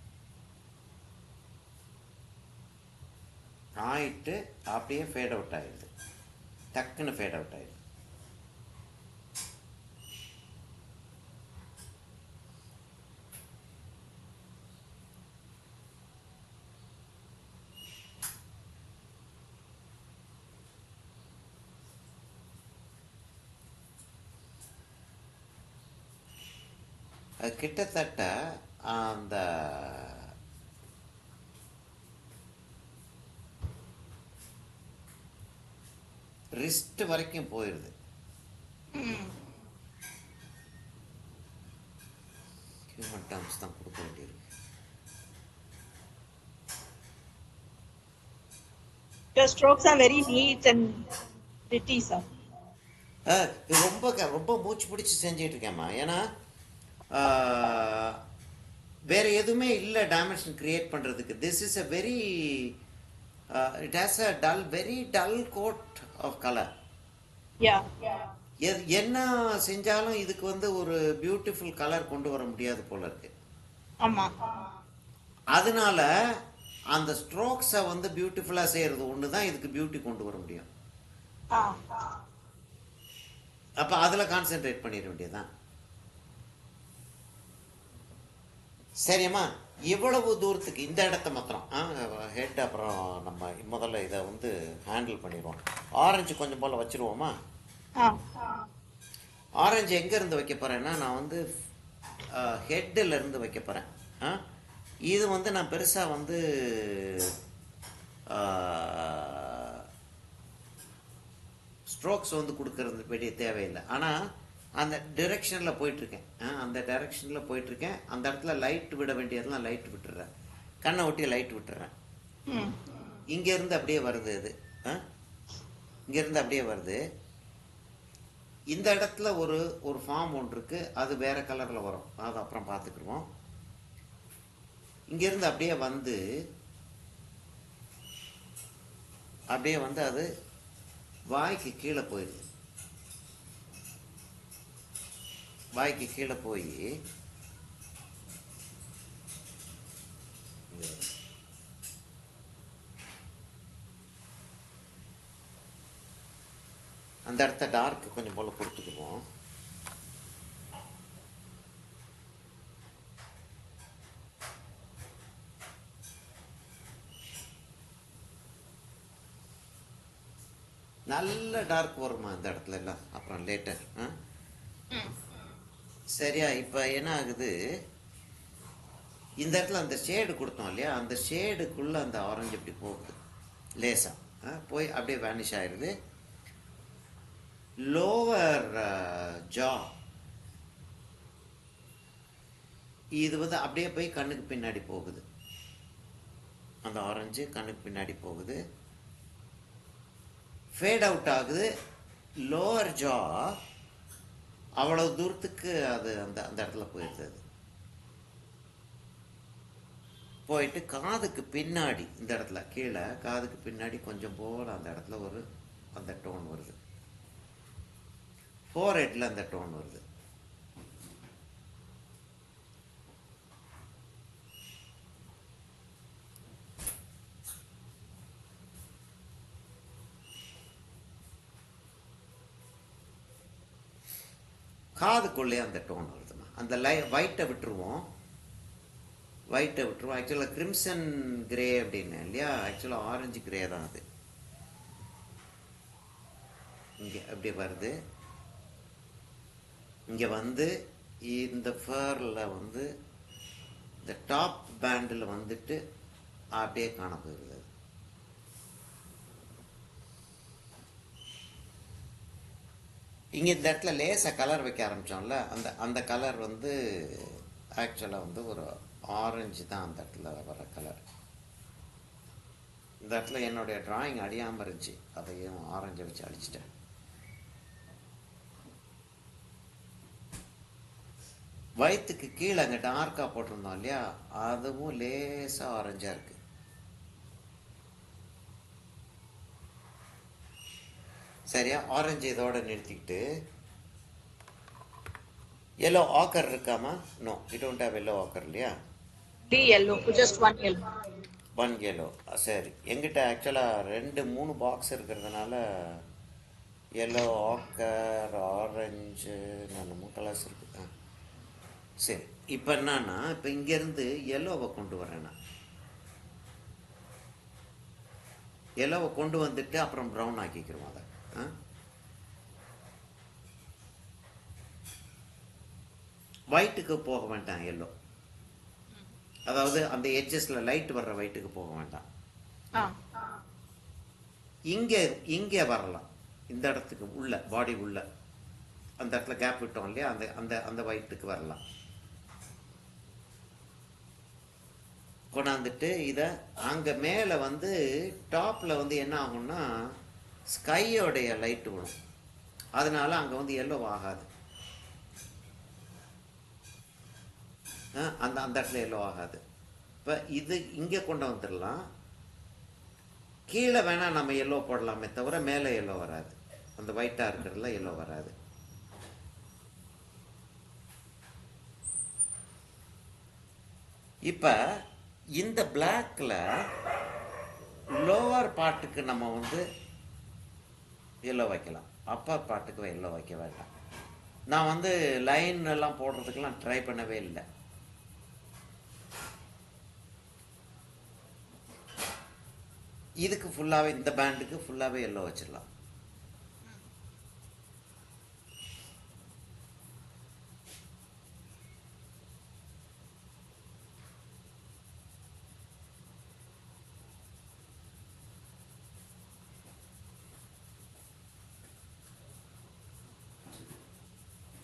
ஆயிட்டு அப்படியே ஃபேட் அவுட் ஆயிடுது, டக்குன்னு ஃபேட் அவுட் ஆயிடுது. அது கிட்டத்தட்ட அந்த ரிஸ்ட் வரைக்கும் போயிடுது. ஹியூமன் டர்ம்ஸ் தான் கொடுக்க வேண்டியிருக்கு. Your strokes are very neat and pretty, sir. ரொம்ப ரொம்ப மூச்சு பிடிச்சி செஞ்சிட்டு இருக்கேம்மா. ஏன்னா வேற எதுவுமே இல்லை டைமென்ஷன் கிரியேட் பண்ணுறதுக்கு. This is a very it has a dull, very dull coat of colour. Yeah. என்ன செஞ்சாலும் இதுக்கு வந்து ஒரு பியூட்டிஃபுல் கலர் கொண்டு வர முடியாது போல இருக்கு. ஆமா. அதனால அந்த ஸ்ட்ரோக்ஸை வந்து பியூட்டிஃபுல்லாக செய்கிறது ஒன்று தான் இதுக்கு பியூட்டி கொண்டு வர முடியும். அப்போ அதில் கான்சென்ட்ரேட் பண்ணிட வேண்டியதுதான். சரிம்மா, இவ்வளவு தூரத்துக்கு இந்த இடத்த மாத்திரம் ஹெட், அப்புறம் நம்ம முதல்ல இதை வந்து ஹேண்டில் பண்ணிடுவோம். ஆரஞ்சு கொஞ்சம் போல் வச்சுருவோமா? ஆரஞ்சு எங்கேருந்து வைக்க போகிறேன்னா, நான் வந்து ஹெட்டில் இருந்து வைக்க போகிறேன். இது வந்து நான் பெருசாக வந்து ஸ்ட்ரோக்ஸ் வந்து கொடுக்கறது வேண்டிய தேவையில்லை. ஆனால் அந்த டிரெக்ஷனில் போயிட்டுருக்கேன், அந்த டைரெக்ஷனில் போயிட்டுருக்கேன். அந்த இடத்துல லைட் விட வேண்டியதெல்லாம் லைட் விட்டுறேன், கண்ணை ஒட்டி லைட் விட்டுறேன். இங்கேருந்து அப்படியே வருது இது, இங்கேருந்து அப்படியே வருது. இந்த இடத்துல ஒரு ஒரு ஃபார்ம் ஒன்று இருக்குது, அது வேறு கலரில் வரும், அது அப்புறம் பார்த்துக்குருவோம். இங்கேருந்து அப்படியே வந்து அது வாய்க்கு கீழே போயிடுது. வாய்க்கு கீழே போய் அந்த இடத்த டார்க் கொஞ்சம் போல் கொடுத்துக்குவோம். நல்ல டார்க் வருமா இந்த இடத்துல எல்லாம் அப்புறம் லேட்டர். Mm. சரியா? இப்போ என்ன ஆகுது, இந்த இடத்துல அந்த ஷேடு கொடுத்தோம் இல்லையா, அந்த ஷேடுக்குள்ளே அந்த ஆரஞ்சு இப்படி போகுது லேசாக, போய் அப்படியே வேனிஷ் ஆயிடுது. லோவர் ஜா இது வந்து அப்படியே போய் கண்ணுக்கு பின்னாடி போகுது, அந்த ஆரஞ்சு கண்ணுக்கு பின்னாடி போகுது, ஃபேட் அவுட் ஆகுது. லோவர் ஜா அவ்வளோ தூரத்துக்கு அது அந்த அந்த இடத்துல போயிடுது. அது போயிட்டு காதுக்கு பின்னாடி இந்த இடத்துல கீழே காதுக்கு பின்னாடி கொஞ்சம் போல் அந்த இடத்துல ஒரு அந்த டோன் வருது, ஃபோர்ஹெட்டில் அந்த டோன் வருது. காதுக்குள்ளே அந்த டோன் வருதுமா. அந்த ஒயிட்டை விட்டுருவோம், ஒயிட்டை விட்டுருவோம். ஆக்சுவலாக கிரிம்சன் கிரே அப்படின்னு இல்லையா, ஆக்சுவலாக ஆரஞ்சு கிரே தான் அது. இங்கே அப்படி வருது, இங்கே வந்து இந்த ஃபேரில் வந்து இந்த டாப் பேண்டில் வந்துட்டு அப்படியே காண போயிருது. இங்கே இந்த இடத்துல லேசாக கலர் வைக்க ஆரம்பித்தோம்ல, அந்த அந்த கலர் வந்து ஆக்சுவலாக வந்து ஒரு ஆரஞ்சு தான் அந்த இடத்துல வர கலர். இந்த இடத்துல என்னுடைய டிராயிங் அடியாமல் இருந்துச்சு, அதையும் ஆரஞ்சை வச்சு அடிச்சிட்டேன். வயிற்றுக்கு கீழே அங்கே டார்க்காக போட்டிருந்தோம் இல்லையா, அதுவும் லேசாக ஆரஞ்சாக இருக்குது. சரியா? ஆரஞ்சு இதோட நிறுத்திக்கிட்டு எல்லோ ஆக்கர் இருக்காமா? No, you don't have yellow ochre இல்லையா? The yellow, just one yellow. One yellow. சரி, எங்கிட்ட ஆக்சுவலாக 2-3 பாக்ஸ் இருக்கிறதுனால எல்லோ ஆக்கர் ஆரஞ்சு என்னமோ கலர்ஸ் இருக்குது. சரி, இப்போ என்னன்னா, இப்போ இங்கேருந்து எல்லோவை கொண்டு வரேன் நான். எல்லோவை கொண்டு வந்துட்டு அப்புறம் ப்ரௌன் ஆக்கிக்கிறோம் அதை. ஒயிட்டுக்கு போக வேண்டாம் எல்லோ, அதாவது அந்த எட்ஜஸ்ல லைட் வர்ற ஒயிட்டுக்கு போக வேண்டாம். இங்கே இங்கே வரலாம், இந்த இடத்துக்கு உள்ள பாடி உள்ள அந்த இடத்துல கேப் விட்டோம் இல்லையா, அந்த அந்த அந்த ஒயிட்டுக்கு வரலாம். கொண்டாந்துட்டு இதை அங்கே மேலே வந்து டாப்பில் வந்து என்ன ஆகும்னா ஸ்கையோடைய லைட்டு விடும், அதனால அங்கே வந்து எல்லோ ஆகாது. அந்த அந்த இடத்துல எல்லோ ஆகாது. இப்போ இது இங்கே கொண்டு வந்துடலாம். கீழே வேணால் நம்ம எல்லோ போடலாமே தவிர மேலே எல்லோ வராது, அந்த ஒயிட்டாக இருக்கிறதுல எல்லோ வராது. இப்போ இந்த பிளாக்ல லோவர் பார்ட்டுக்கு நம்ம வந்து எல்லோ வைக்கலாம், அப்பர் பார்ட்டுக்கு எல்லோ வைக்க வேண்டாம். நான் வந்து லைன் எல்லாம் போடுறதுக்கெல்லாம் ட்ரை பண்ணவே இல்லை. இதுக்கு ஃபுல்லாகவே இந்த பேண்டுக்கு ஃபுல்லாகவே எல்லோ வச்சிடலாம்.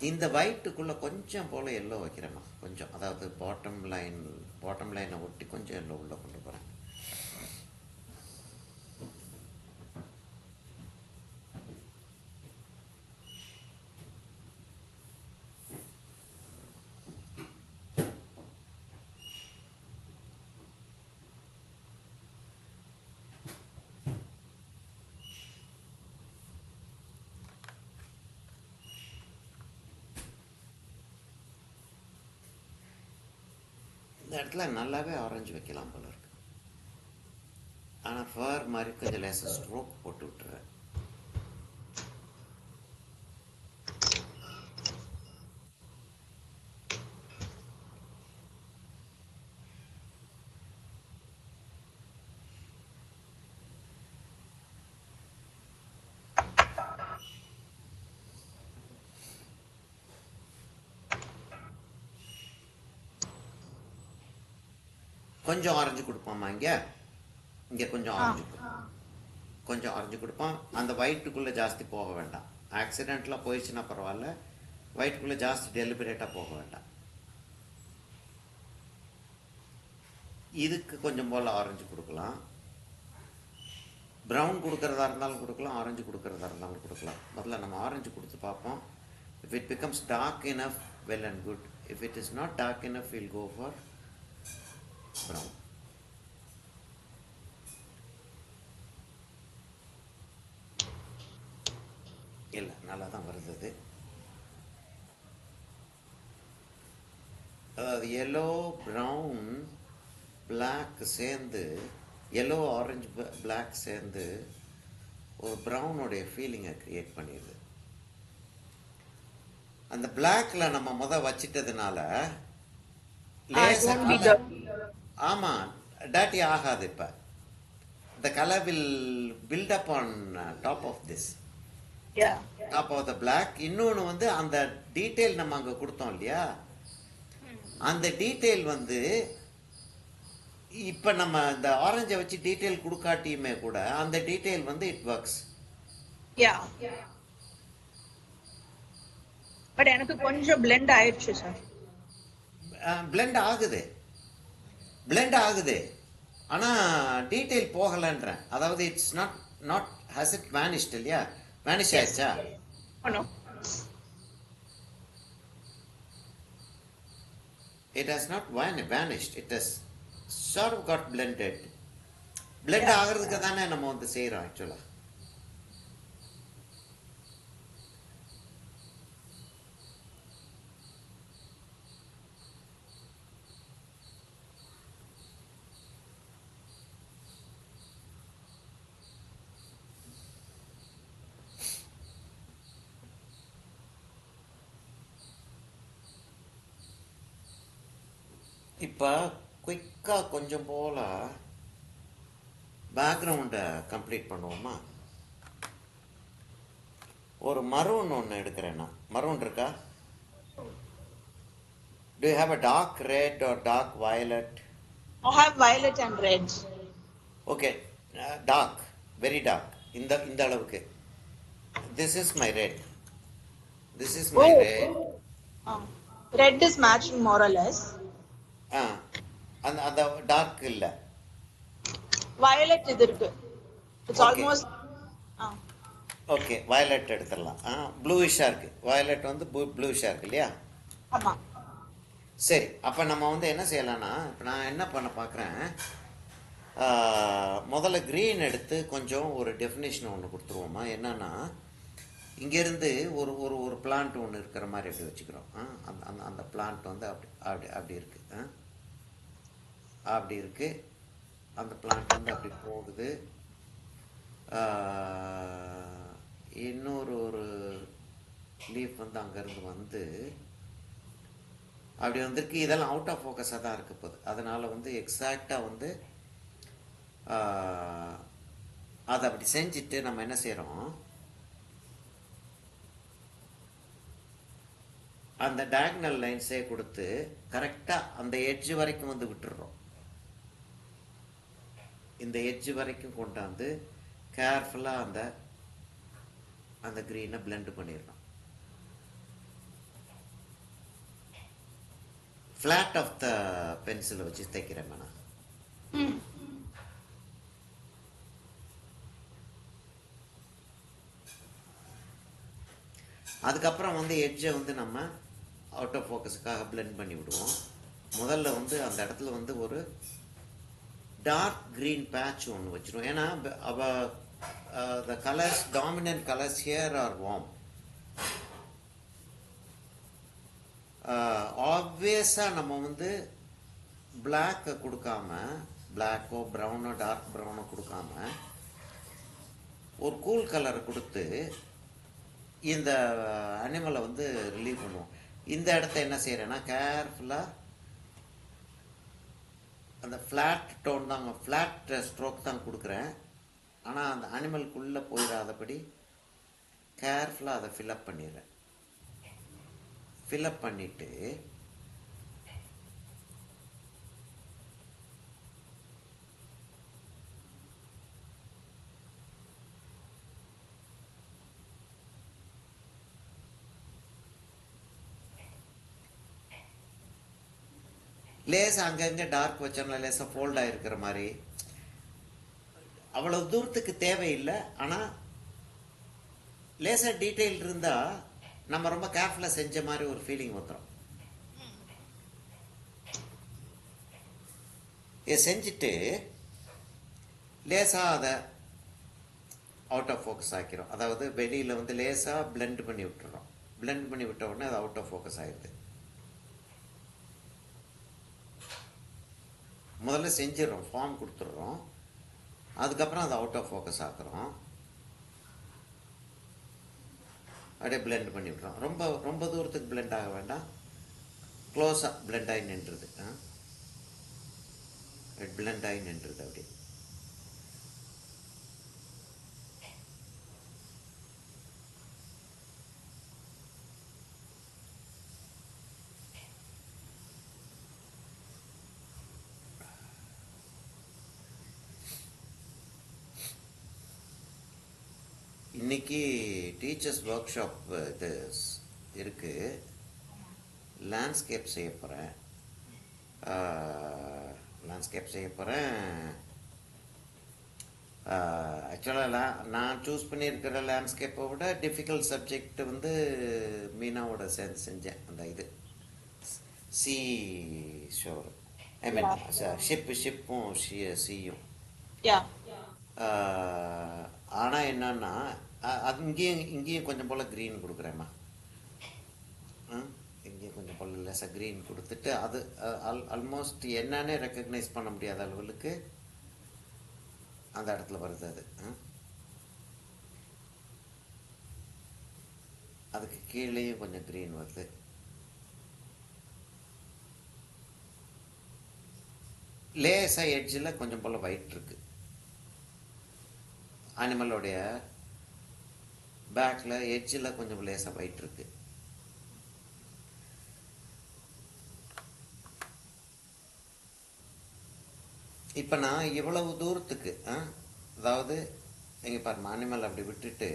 இந்த ஒயிட்டுக்குள்ளே கொஞ்சம் போல் எல்லோ வைக்கிறேம்மா, கொஞ்சம், அதாவது பாட்டம் லைனை ஒட்டி கொஞ்சம் எல்லோ உள்ளே கொண்டு போகிறேன். இந்த இடத்துல நல்லாவே ஆரஞ்சு வைக்கலாம் போல இருக்கு, ஆனால் ஃபர் மாதிரி கொஞ்சம் லேசாக ஸ்ட்ரோக் போட்டு விட்டுறேன். கொஞ்சம் ஆரஞ்சு கொடுப்போம்மா, இங்கே கொஞ்சம் Ah, ஆரஞ்சு கொஞ்சம் ஆரஞ்சு கொடுப்போம். அந்த ஒயிட்டுக்குள்ளே ஜாஸ்தி போக வேண்டாம். ஆக்சிடெண்ட்லாம் போயிடுச்சுன்னா பரவாயில்ல, ஒயிட்டுக்குள்ளே ஜாஸ்தி டெலிபரேட்டாக போக வேண்டாம். இதுக்கு கொஞ்சம் போல் ஆரஞ்சு கொடுக்கலாம். ப்ரௌன் கொடுக்கறதா இருந்தாலும் கொடுக்கலாம், ஆரஞ்சு கொடுக்கறதா இருந்தாலும் கொடுக்கலாம். முதல்ல நம்ம ஆரஞ்சு கொடுத்து பார்ப்போம். If it becomes dark enough, well and good. If it is not dark enough, will go for brown. இல்லை, நல்லா தான் வருது அது. அதாவது எல்லோ, ப்ரௌன், பிளாக் சேர்ந்து, எல்லோ ஆரஞ்சு பிளாக் சேர்ந்து ஒரு ப்ரௌனுடைய ஃபீலிங்கை க்ரியேட் பண்ணிடுது. அந்த பிளாக்ல நம்ம வச்சிட்டதுனால it லேசா won't be கலர், dirty. ஆமாம், டேட்டி ஆகாது. இப்போ the color will build up on top of this, Yeah. top of the black. இன்னொன்று வந்து அந்த டீட்டெயில் நம்ம அங்கே கொடுத்தோம் இல்லையா, அந்த டீட்டெயில் வந்து இப்போ நம்ம இந்த ஆரஞ்சை வச்சு டீட்டெயில் கொடுக்காட்டியுமே கூட அந்த டீட்டெயில் வந்து இட் ஒர்க்ஸ். Yeah. But எனக்கு கொஞ்சம் blend ஆயிடுச்சு சார். பிளெண்ட் ஆகுது, பிளெண்ட் ஆகுது, ஆனால் டீட்டெயில் போகலைன்றேன். அதாவது it's not not has it vanished இல்லையா, வேனிஷ் ஆயிடுச்சா? Oh no. It has not vanished. It has sort of got blended. Blend ஆகிறதுக்கு தானே நம்ம வந்து செய்கிறோம் ஆக்சுவலாக. இப்போ குயிக்காக கொஞ்சம் போல பேக்ரவுண்டை கம்ப்ளீட் பண்ணுவோமா? ஒரு மரூன் ஒன்று எடுக்கிறேன் நான். மரூன் இருக்கா? Do you have a dark red or dark violet? I have violet and red. Okay, dark, very dark. இந்த அளவுக்கு. This is my red. This is my red. Ah. Red is matching more or less. அந்த டார்க் இல்லை. Violet இது இருக்கு. It's Okay. almost. Okay, violet எடுத்துடலாம். ப்ளூயிஷாக இருக்குது. வயலட் வந்து ப்ளூயிஷாக இருக்கு இல்லையா? ஆமா. சரி, அப்போ நம்ம வந்து என்ன செய்யலாம்னா, இப்போ நான் என்ன பண்ண பார்க்குறேன், முதல்ல க்ரீன் எடுத்து கொஞ்சம் ஒரு டெஃபினேஷன் ஒன்று கொடுத்துருவோமா. என்னன்னா, இங்கேருந்து ஒரு ஒரு ஒரு பிளான்ட் ஒன்று இருக்கிற மாதிரி எப்படி வச்சுக்கிறோம். அந்த அந்த பிளான்ட் வந்து அப்படி அப்படி அப்படி இருக்குது. அப்படி இருக்குது. அந்த பிளான்ட் வந்து அப்படி போகுது. இன்னொரு ஒரு லீஃப் வந்து அங்கேருந்து வந்து அப்படி வந்திருக்கு. இதெல்லாம் அவுட் ஆஃப் ஃபோக்கஸாக தான் இருக்க போகுது. அதனால் வந்து எக்ஸாக்டாக வந்து அதை அப்படி செஞ்சுட்டு நம்ம என்ன செய்கிறோம், அந்த டயகனல் லைன்ஸே கொடுத்து கரெக்டாக அந்த எட்ஜ் வரைக்கும் வந்து விட்டுடுறோம். இந்த எட்ஜ் வரைக்கும் கொண்டாந்து கேர்ஃபுல்லாக அந்த க்ரீனை பிளெண்ட் பண்ணிடணும். ஃப்ளாட் ஆஃப் த பென்சிலை வச்சு தைக்கிறேன் மேடம். அதுக்கப்புறம் வந்து எட்ஜை வந்து நம்ம அவுட் ஆஃப் ஃபோக்கஸுக்காக பிளெண்ட் பண்ணி விடுவோம். முதல்ல வந்து அந்த இடத்துல வந்து ஒரு டார்க் க்ரீன் பேட்ச் ஒன்று வச்சிருவோம். ஏன்னா the colors, dominant colors here are warm. ஆப்வியஸாக நம்ம வந்து பிளாக்கை கொடுக்காம, பிளாக்கோ ப்ரௌனோ டார்க் ப்ரௌனோ கொடுக்காம ஒரு கூல் கலரை கொடுத்து இந்த அனிமலை வந்து ரிலீவ் பண்ணுவோம். இந்த இடத்த என்ன செய்கிறேன்னா, கேர்ஃபுல்லாக அந்த ஃப்ளாட் டோன் தான், ஃப்ளாட் ஸ்ட்ரோக் தான் கொடுக்குறேன். ஆனால் அந்த அனிமலுக்குள்ளே போயிடாதபடி கேர்ஃபுல்லாக அதை ஃபில்அப் பண்ணிடுறேன். ஃபில்அப் பண்ணிவிட்டு லேசாக அங்கங்கே டார்க் வச்சோம்னா லேசாக ஃபோல்ட் ஆகிருக்கிற மாதிரி அவ்வளோ தூரத்துக்கு தேவையில்லை. ஆனால் லேசாக டீட்டெயில் இருந்தால் நம்ம ரொம்ப கேர்ஃபுல்லாக செஞ்ச மாதிரி ஒரு ஃபீலிங் வந்துடும். இதை செஞ்சுட்டு லேசாக அதை அவுட் ஆஃப் ஃபோக்கஸ் ஆக்கிறோம். அதாவது வெளியில் வந்து லேசாக பிளெண்ட் பண்ணி விட்டுறோம். பிளெண்ட் பண்ணி விட்ட உடனே அது அவுட் ஆஃப் ஃபோக்கஸ் ஆகிடுது. முதல்ல செஞ்சிடறோம், ஃபார்ம் கொடுத்துட்றோம், அதுக்கப்புறம் அதை அவுட் ஆஃப் ஃபோக்கஸ் ஆக்குறோம், அப்படியே பிளெண்ட் பண்ணி விட்றோம். ரொம்ப ரொம்ப தூரத்துக்கு பிளெண்ட் ஆக வேண்டாம், க்ளோஸாக பிளெண்ட் ஆகி நின்றுது. பிளெண்ட் ஆகி நின்றுது அப்படி. இன்னைக்கு டீச்சர்ஸ் ஒர்க் ஷாப் இது இருக்குது. லேண்ட்ஸ்கேப் செய்ய போகிறேன். ஆக்சுவலாக நான் சூஸ் பண்ணியிருக்கிற லேண்ட்ஸ்கேப்பை விட டிஃபிகல்ட் சப்ஜெக்ட் வந்து மீனாவோட சேர்ந்து செஞ்சேன். அந்த இது சி ஷோர், ஐ மீன் ஷிப்பும் சியும். ஆனால் என்னன்னா அது இங்கேயும் கொஞ்சம் போல் க்ரீன் கொடுக்குறேம்மா. இங்கேயும் கொஞ்சம் போல் லேசாக க்ரீன் கொடுத்துட்டு அது ஆல்மோஸ்ட் என்னன்னே ரெக்கக்னைஸ் பண்ண முடியாத அளவுக்கு அந்த இடத்துல வருது. அது அதுக்கு கீழேயும் கொஞ்சம் க்ரீன் வருது. லேசாக எட்ஜில் கொஞ்சம் போல் ஒயிட் இருக்குது. அனிமலோடைய பேக்கில் எட்ஜில் கொஞ்சம் லேசாக ஒயிட் இருக்குது. இப்போ நான் இவ்வளவு தூரத்துக்கு அதாவது இங்கே பாருங்க, அனிமல் அப்படி விட்டுட்டு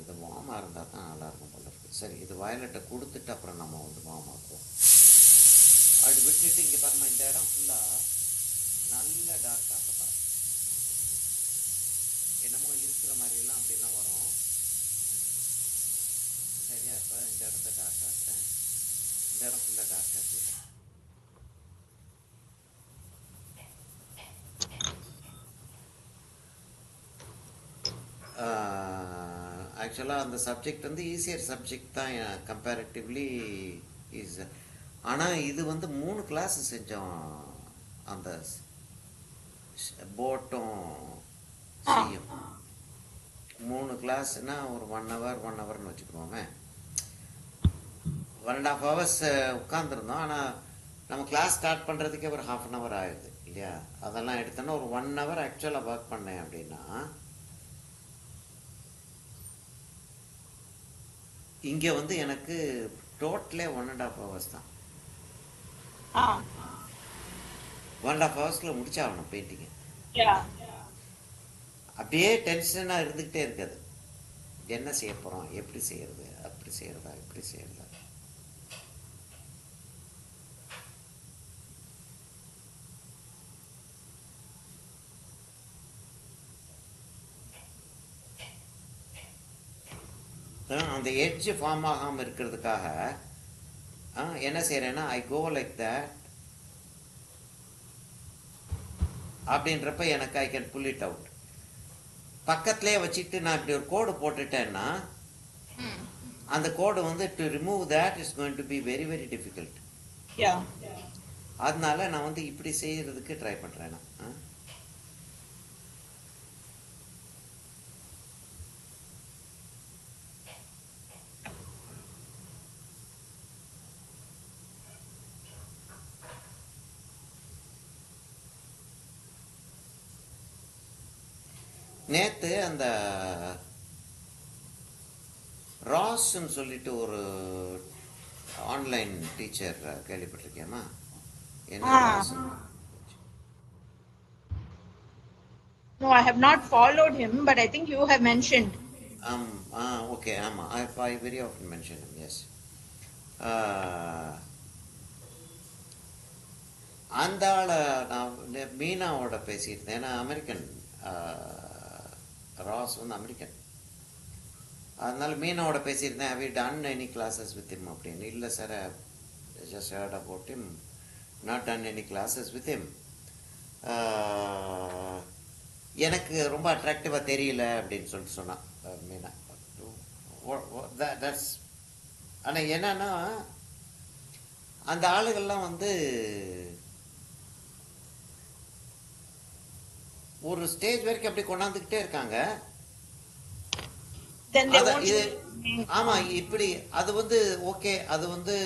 இது வார்மாக இருந்தால் தான் நல்லாயிருக்கும் போல இருக்குது. சரி, இது வயலட்டை கொடுத்துட்டு அப்புறம் நம்ம வந்து வார்மாக்குவோம். அப்படி விட்டுட்டு இங்கே பாருங்க, இந்த இடம் ஃபுல்லாக நல்ல டார்க் ஆக்கப்படும். என்னமோ இருக்கிற மாதிரியெல்லாம் அப்படிலாம் வரும். சரியா? இப்போ இந்த இடத்த டார்க் ஆக்குறேன், இந்த இடம் ஃபுல்லாக டார்க் ஆக்கிடுறேன். ஆக்சுவலாக அந்த சப்ஜெக்ட் வந்து ஈஸியர் சப்ஜெக்ட் தான் கம்பேரிட்டிவ்லி இஸ். ஆனால் இது வந்து 3 கிளாஸ் செஞ்சோம். அந்த போட்டும் சியும் 3 கிளாஸ்னா ஒரு 1 ஹவர்னு வச்சுக்கிறோமே. 1.5 hours உட்காந்துருந்தோம். ஆனால் நம்ம கிளாஸ் ஸ்டார்ட் பண்ணுறதுக்கே ஒரு 1/2 hour ஆயிடுது இல்லையா? அதெல்லாம் எடுத்தோன்னா ஒரு 1 hour ஆக்சுவலாக ஒர்க் பண்ணேன். அப்படின்னா இங்கே வந்து எனக்கு டோட்டலே 1.5 hours தான். 1.5 hours முடிச்சாகணும் பெயிண்டிங்கு. அப்படியே டென்ஷனாக இருந்துக்கிட்டே இருக்காது. என்ன செய்ய போகிறோம், எப்படி செய்யறது, அப்படி செய்யறதா, இப்படி செய்யறதா. அந்த எட்ஜ் ஃபார்ம் ஆகாமல் இருக்கிறதுக்காக என்ன செய்யறேன்னா, ஐ கோ லைக் தட். அப்படின்றப்ப எனக்கு I can pull it out. பக்கத்துலேயே வச்சுட்டு நான் இப்படி ஒரு கோடு போட்டுட்டேன்னா அந்த கோடு வந்து to remove that is going to be very very difficult. அதனால நான் வந்து இப்படி செய்யறதுக்கு ட்ரை பண்றேன். நேற்று அந்த ராஸ்ன்னு சொல்லிட்டு ஒரு ஆன்லைன் டீச்சர் கேள்விப்பட்டிருக்கேம்மா? என்ன ராஸ்? No, I have not followed him, but I think you have mentioned. Okay, ஆமாம். I very often mention him, yes. ஆஹ், அந்த ஆளை நான் மீனாவோட பேசியிருந்தேன். ஏன்னா அமெரிக்கன், ராஸ் வந்து அமெரிக்கன். அதனால மீனாவோட பேசியிருந்தேன். Have you done any classes with him அப்படின்னு. இல்லை sir, just heard about him, not done any classes with him. எனக்கு ரொம்ப அட்ராக்டிவாக தெரியல அப்படின்னு சொல்லிட்டு சொன்னான் மீனா. தட்ஸ் ஆனால் என்னன்னா அந்த ஆளுகள்லாம் வந்து ஒரு ஸ்டேஜ் வரைக்கும் அப்படி கொண்டாந்துக்கிட்டே இருக்காங்க. Then they அத won't. இது ஆமா இப்படி அது வந்து ஓகே, அது வந்து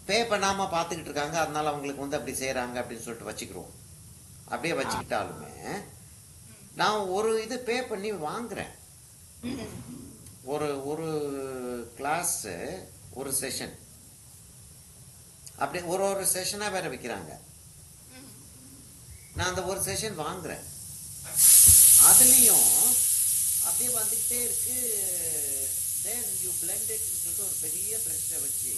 பே பண்ணாம பார்த்துக்கிட்டு இருக்காங்க, அதனால அவங்களுக்கு வந்து அப்படி செய்றாங்க அப்படின்னு சொல்லிட்டு வச்சுக்கிறோம். அப்படியே வச்சுக்கிட்டாலுமே நான் ஒரு இது பே பண்ணி வாங்குறேன். ஒரு ஒரு கிளாஸ், ஒரு செஷன், அப்படி ஒரு ஒரு செஷனா வேற வைக்கிறாங்க. நான் அந்த ஒரு செஷன் வாங்குறேன். அதுலேயும் அப்படியே வந்துக்கிட்டே இருக்கு. தென் யூ பிளெண்டட்னு சொல்லிட்டு ஒரு பெரிய ப்ரெஷ்ஷை வச்சு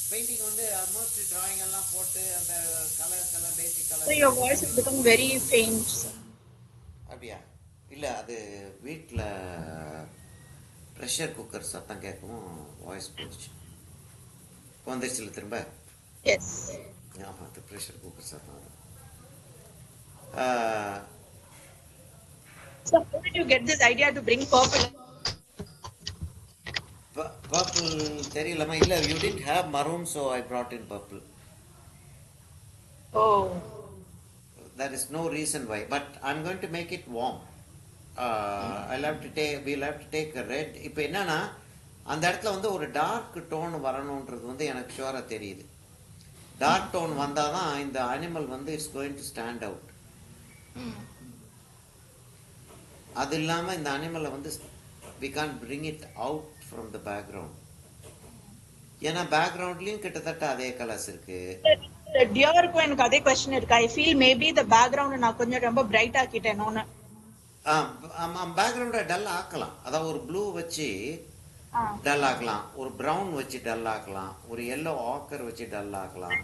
பெயிண்டிங் வந்து ஆல்மோஸ்ட் டிராயிங் எல்லாம் போட்டு அந்த கலர்ஸ் எல்லாம் பேசிக் So your colours voice has become very faint, sir. அப்படியா? இல்லை, அது வீட்டில் ப்ரெஷர் குக்கர் சத்தம் கேட்கவும் வாய்ஸ் போச்சு. இப்போ வந்துருச்சுல திரும்ப? Yes. ஆமாம், அது ப்ரெஷர் குக்கர் சத்தம் வரும். ஆஹ், So how did you get this idea to bring purple? Purple தெரியலமா? இல்லை, you did have maroon, so I brought in purple. Oh. There is no reason why, but I'm going to make it warm. We'll have to take a red. இப்போ என்னன்னா அந்த இடத்துல வந்து ஒரு டார்க் டோன் வரணுன்றது வந்து எனக்கு ஷுவராக தெரியுது. டார்க் டோன் வந்தால் தான் இந்த அனிமல் வந்து it's going to stand out. அது இல்லாமல் இந்த அனிமலை வந்து we can't bring it out from the background. ஏன்னா பேக்ரவுண்ட்லேயும் கிட்டத்தட்ட அதே கலர்ஸ் இருக்கு. டியருக்கும் எனக்கு அதே கொஸ்டின் இருக்கு. I feel maybe the background நான் கொஞ்சம் ரொம்ப பிரைட் ஆக்கிட்டேனோன்னு. பேக்ரவுண்டை டல் ஆக்கலாம். அதாவது ஒரு ப்ளூ வச்சு டல் ஆக்கலாம், ஒரு ப்ரௌன் வச்சு டல் ஆக்கலாம், ஒரு எல்லோ ஆக்கர் வச்சு டல் ஆக்கலாம்.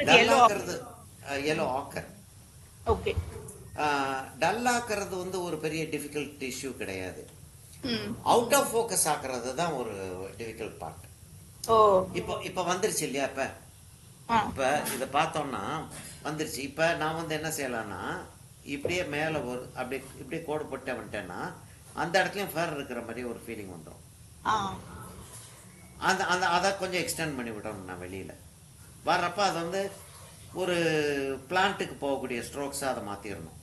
டல் ஆக்கிறது எல்லோ ஆக்கர். ஓகே. டல் ஆக்கிறது வந்து ஒரு பெரிய டிஃபிகல்ட் இஷ்யூ கிடையாது. அவுட் ஆஃப் ஃபோக்கஸ் ஆக்குறது தான் ஒரு டிஃபிகல்ட் பார்ட். இப்போ இப்போ வந்துருச்சு இல்லையா? இப்போ இதை பார்த்தோம்னா வந்துருச்சு. இப்போ நான் வந்து என்ன செய்யலாம்னா இப்படியே மேலே ஒரு அப்படி இப்படியே கோடு போட்டு வந்துட்டேன்னா அந்த இடத்துலையும் ஃபேர் இருக்கிற மாதிரி ஒரு ஃபீலிங் வந்துடும். அந்த அந்த அதை கொஞ்சம் எக்ஸ்டெண்ட் பண்ணி விட்டோம். நான் வெளியில் வர்றப்ப அது வந்து ஒரு பிளான்ட்டுக்கு போகக்கூடிய ஸ்ட்ரோக்ஸாக அதை மாற்றிடணும்.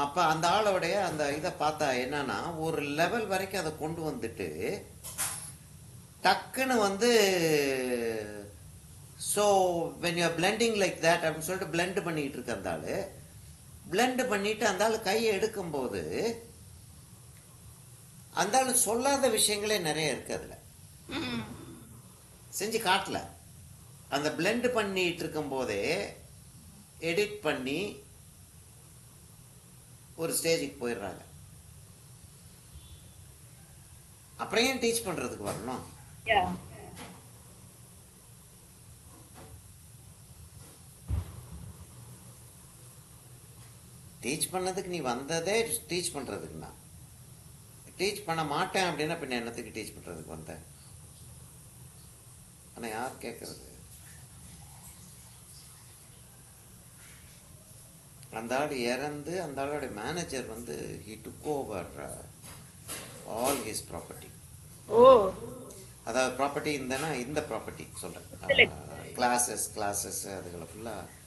அப்போ அந்த ஆளோடைய அந்த இதை பார்த்தா என்னன்னா ஒரு லெவல் வரைக்கும் அதை கொண்டு வந்துட்டு டக்குன்னு வந்து so when you blending like that அப்படின்னு சொல்லிட்டு பிளெண்ட் பண்ணிட்டு இருக்க அந்த ஆள் பிளெண்ட் பண்ணிட்டு அந்த ஆள் கையை எடுக்கும்போது அந்த ஆள் சொல்லாத விஷயங்களே நிறைய இருக்கு. அதில் செஞ்சு காட்டல. அந்த பிளெண்ட் பண்ணிட்டு இருக்கும் போதே எடிட் பண்ணி ஒரு ஸ்டேஜுக்கு போயிடுறாங்க. அப்புறம் ஏன் டீச் பண்றதுக்கு வரணும்? டீச் பண்ணதுக்கு நீ வந்ததே டீச் பண்றதுக்குண்ணா. டீச் பண்ண மாட்டேன் அப்படின்னா பின்ன என்னத்துக்கு டீச் பண்றதுக்கு வந்த? ஆனா யார் கேட்கறது? அந்த ஆள் இறந்து அந்த ஆளோட மேனேஜர் வந்து he took over all his property. அதாவது ப்ராப்பர்ட்டி இந்த ப்ராப்பர்ட்டி சொல்கிறேன், கிளாஸஸ் அதுகளை ஃபுல்லாக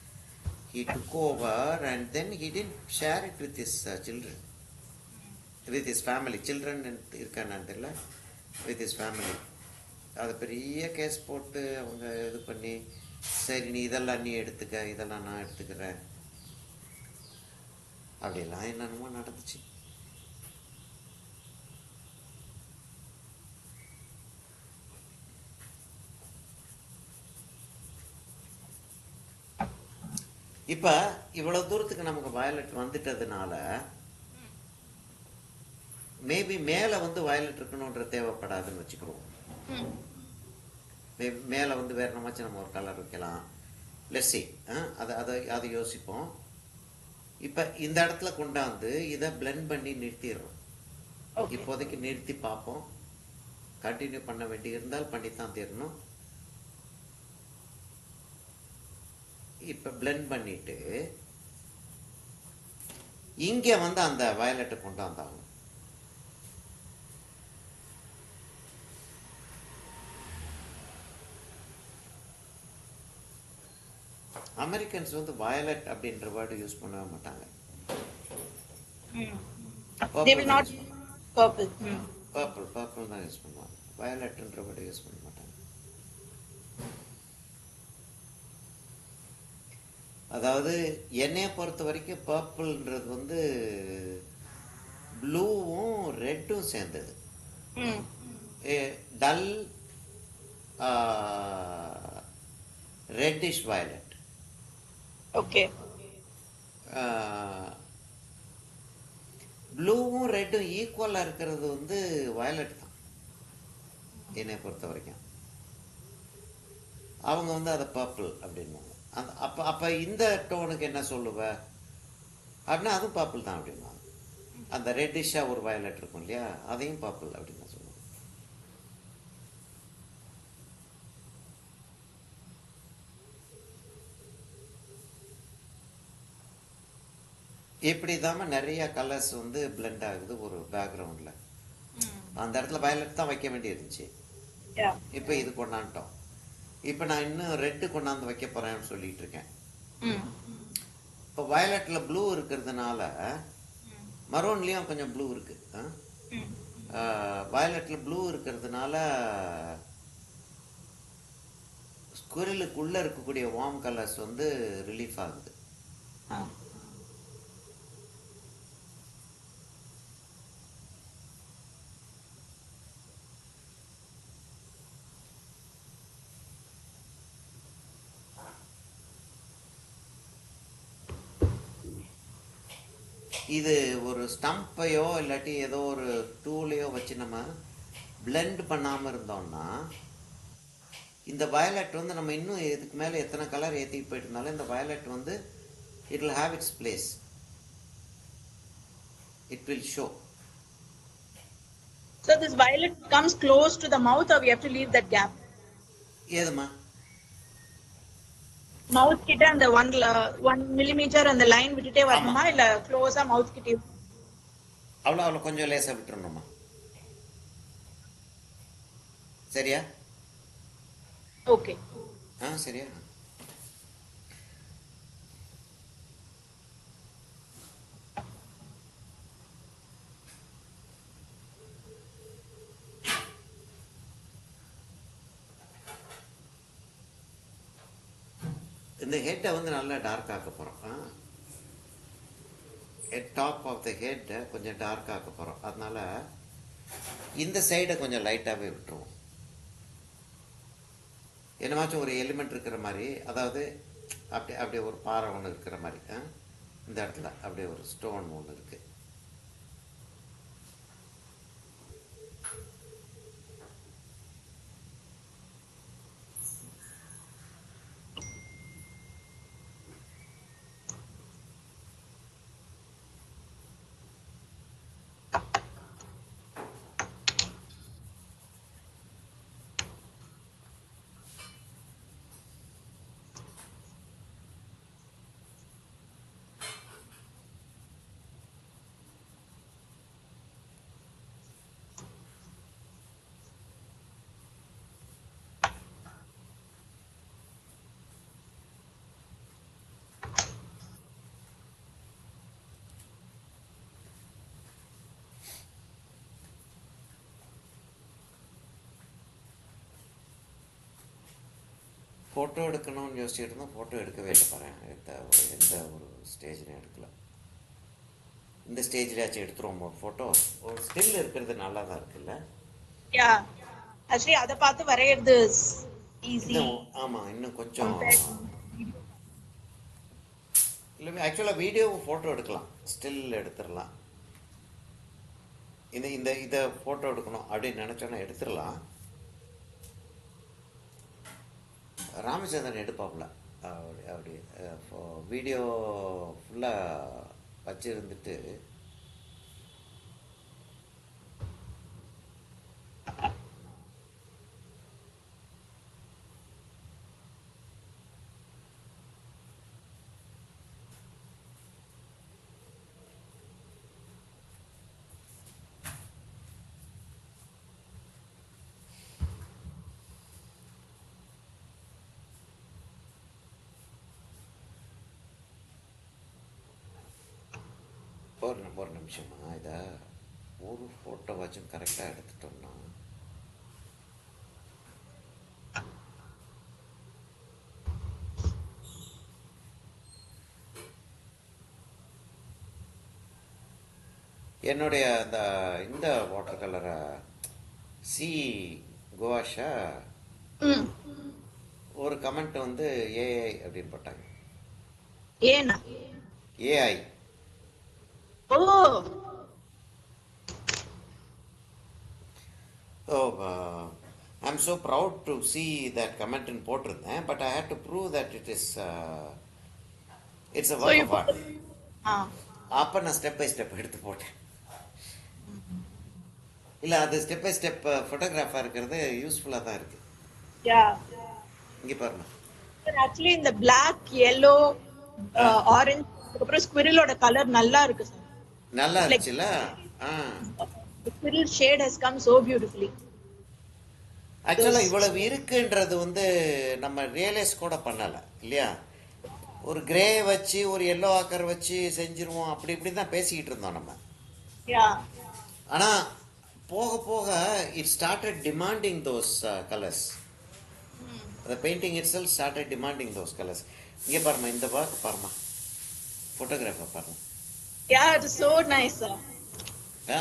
he took over and then he didn't share it with his children, with his family. children இருக்கான்னு தெரியல, with his family. அது பெரிய கேஸ் போட்டு அவங்க இது பண்ணி சரி நீ இதெல்லாம் நீ எடுத்துக்க, இதெல்லாம் நான் எடுத்துக்கிறேன் அப்படியெல்லாம் என்னென்னமோ நடந்துச்சு. இப்போ இவ்வளவு தூரத்துக்கு நமக்கு வயலட் வந்துட்டதுனால மேபி மேலே வந்து வயலட் இருக்கணுன்ற தேவைப்படாதுன்னு வச்சுக்கிறோம். மேலே வந்து வேற என்னமாச்சும் நம்ம ஒரு கலர் வைக்கலாம். லெஸ்ஸி அதை அதை அதை யோசிப்போம். இப்போ இந்த இடத்துல கொண்டாந்து இதை பிளெண்ட் பண்ணி நிறுத்திடுறோம். Okay. இப்போதைக்கு நிறுத்தி பார்ப்போம். கண்டினியூ பண்ண வேண்டி இருந்தால் பண்ணித்தான் தீரணும். இப்போ பிளெண்ட் பண்ணிட்டு இங்கே வந்து அந்த வயலட்டை கொண்டாந்தாகும். அமெரிக்கன்ஸ் வந்து வயலட் அப்படின்ற வேர்டு யூஸ் பண்ணவே மாட்டாங்க. They will not purple. Purple purple தான் யூஸ் பண்ணுவாங்க. வயலட்ன்ற வேர்டு யூஸ் பண்ண மாட்டாங்க. அதாவது என்னைய பொறுத்த வரைக்கும் பர்பிள்ன்றது வந்து ப்ளூவும் ரெட்டும் சேர்ந்தது. Dull reddish violet. Okay. ப்ளூவும் ரெட்டும் ஈக்குவலாக இருக்கிறது வந்து வயலட் தான் என்னை பொறுத்த வரைக்கும். அவங்க வந்து அதை பர்பிள் அப்படின்வாங்க. அந்த அப்போ இந்த டோனுக்கு என்ன சொல்லுவ அப்படின்னா அதுவும் பர்பிள் தான் அப்படின்வாங்க. அந்த ரெட்டிஷாக ஒரு வயலட் இருக்கும் இல்லையா, அதையும் பர்பிள் அப்படின்னு தான் சொல்லுவாங்க. இப்படி தாம நிறைய கலர்ஸ் வந்து பிளெண்ட் ஆகுது ஒரு பேக்ரவுண்டில். அந்த இடத்துல வயலட் தான் வைக்க வேண்டி இருந்துச்சு. இப்போ இது கொண்டாண்டோம். இப்போ நான் இன்னும் ரெட்டு கொண்டாந்து வைக்க போறேன்னு சொல்லிட்டு இருக்கேன். இப்போ வயலட்ல ப்ளூ இருக்கிறதுனால மரோன்லயும் கொஞ்சம் ப்ளூ இருக்கு. வயலட்ல ப்ளூ இருக்கிறதுனால ஸ்குரிலுக்குள்ள இருக்கக்கூடிய வார்ம் கலர்ஸ் வந்து ரிலீஃப் ஆகுது. இது ஒரு ஸ்டம்பையோ இல்லாட்டி ஏதோ ஒரு டூலையோ வச்சு நம்ம பிளெண்ட் பண்ணாமல் இருந்தோம்னா இந்த வயலட் வந்து நம்ம இன்னும் இதுக்கு மேலே எத்தனை கலர் ஏற்றிட்டு போயிட்டு இருந்தாலும் இந்த வயலட் வந்து it will have it's place. It will show. So this violet comes close to the mouth, or we have to leave that gap? ஏதுமா Mouth கிட்ட அந்த 1 millimeter அந்த லைன் விட்டுட்டே வரணுமா இல்ல க்ளோஸா மவுத் கிட்ட? அவ்வளோ கொஞ்சம் லேசாக விட்டுறணுமா? சரியா? ஓகே. சரியா? இந்த ஹெட்டை வந்து நல்லா டார்க் ஆக்க போகிறோம். டாப் ஆஃப் த ஹெட்டை கொஞ்சம் டார்க் ஆக்க போகிறோம். அதனால இந்த சைடை கொஞ்சம் லைட்டாகவே விட்டுருவோம். என்னமாச்சும் ஒரு எலிமெண்ட் இருக்கிற மாதிரி, அதாவது அப்படியே ஒரு பாறை ஒன்று இருக்கிற மாதிரி. இந்த இடத்துல அப்படியே ஒரு ஸ்டோன் ஒன்று இருக்குது. ஃபோட்டோ எடுக்கணும்னு யோசிச்சுட்டு இருந்தோம். ஃபோட்டோ எடுக்கவே இல்லை. பாருங்க, எந்த ஒரு ஸ்டேஜ்லையும் எடுக்கல. இந்த ஸ்டேஜ்லயாச்சும் எடுத்துருவோம் ஒரு ஃபோட்டோ. ஒரு ஸ்டில் இருக்கிறது நல்லா தான் இருக்குல்ல? யா, ஆக்சுவலி அதை பார்த்து வரையிறது ஈஸி. ஆமா, இன்னும் கொஞ்சம் இல்லை ஆக்சுவலாக வீடியோ ஃபோட்டோ எடுக்கலாம், ஸ்டில் எடுத்துடலாம். இதை ஃபோட்டோ எடுக்கணும் அப்படின்னு நினச்சோன்னா எடுத்துடலாம். ராமச்சந்திரன் எடுப்பாப்புல அப்படி வீடியோ ஃபுல்லாக வச்சுருந்துட்டு ஒரு நிமிஷமா இதை ஒரு ஃபோட்டோ வச்சும் கரெக்டாக எடுத்துட்டோம்னா என்னுடைய இந்த வாட்டர் கலரை சி குவாஷா ஒரு கமெண்ட் வந்து ஏஐ அப்படின்னு போட்டாங்க. ஏனா AI I'm so proud to see that comment in போட்டிருந்தேன். But I had to prove that it's a work of art. அப்போ நான் ஸ்டெப் பை ஸ்டெப் எடுத்து போட்டேன். இல்லை அது ஸ்டெப் பை ஸ்டெப் ஃபோட்டோகிராஃபாக இருக்கிறது யூஸ்ஃபுல்லாக தான் இருக்கு. இங்கே பாருங்க. ஆக்சுவலி இந்த பிளாக் yellow ஆரஞ்சு அப்புறம் ஸ்குவிரலோட கலர் நல்லா இருக்கு சார். நல்லா இருந்துச்சுல. The squirrel shade has come so beautifully. ஆக்சுவலா இவ்வளவு இருக்குன்றது வந்து நம்ம ரியலைஸ் கூட பண்ணல இல்லையா? ஒரு கிரே வச்சு ஒரு எல்லோ ஆக்கர் வச்சு செஞ்சிருவோம் அப்படி இப்படி தான் பேசிக்கிட்டு இருந்தோம் நம்ம. ஆனா போக போக it started demanding those colors. The painting itself started demanding those colors. இங்க பாருமா, இந்த ஒர்க் பாருமா, போட்டோகிராஃபர் பாருமா. Yeah, it is so nice sir.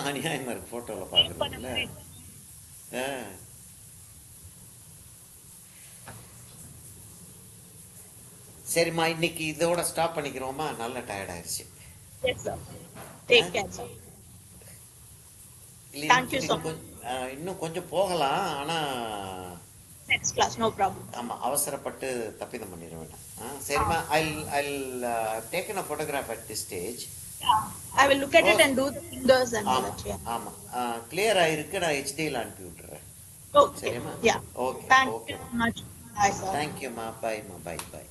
அநியாயமா இருக்கு போட்டோல பாக்குறதுல. சரிம்மா, இன்னைக்கு இதோட ஸ்டாப் பண்ணிக்கிறோமா? நல்ல டயர்ட் ஆயிடுச்சு. Yes sir. Take care sir. Thank you so much. இன்னும் கொஞ்சம் போகலாம், ஆனா next class no problem. ஆமா, அவசரப்பட்டு தப்பிதம் பண்ணிட வேண்டாம். சரிம்மா, I'll taken a photograph at this stage. I will look at it and do the fingers and all that. ஆமா, கிளியரா இருக்கு. நான் HDல அனுப்பி விட்டுறேன். Okay. சரிம்மா? Yeah. Okay. Thank you so much. Bye sir. Thank you மா. Bye மா. Bye.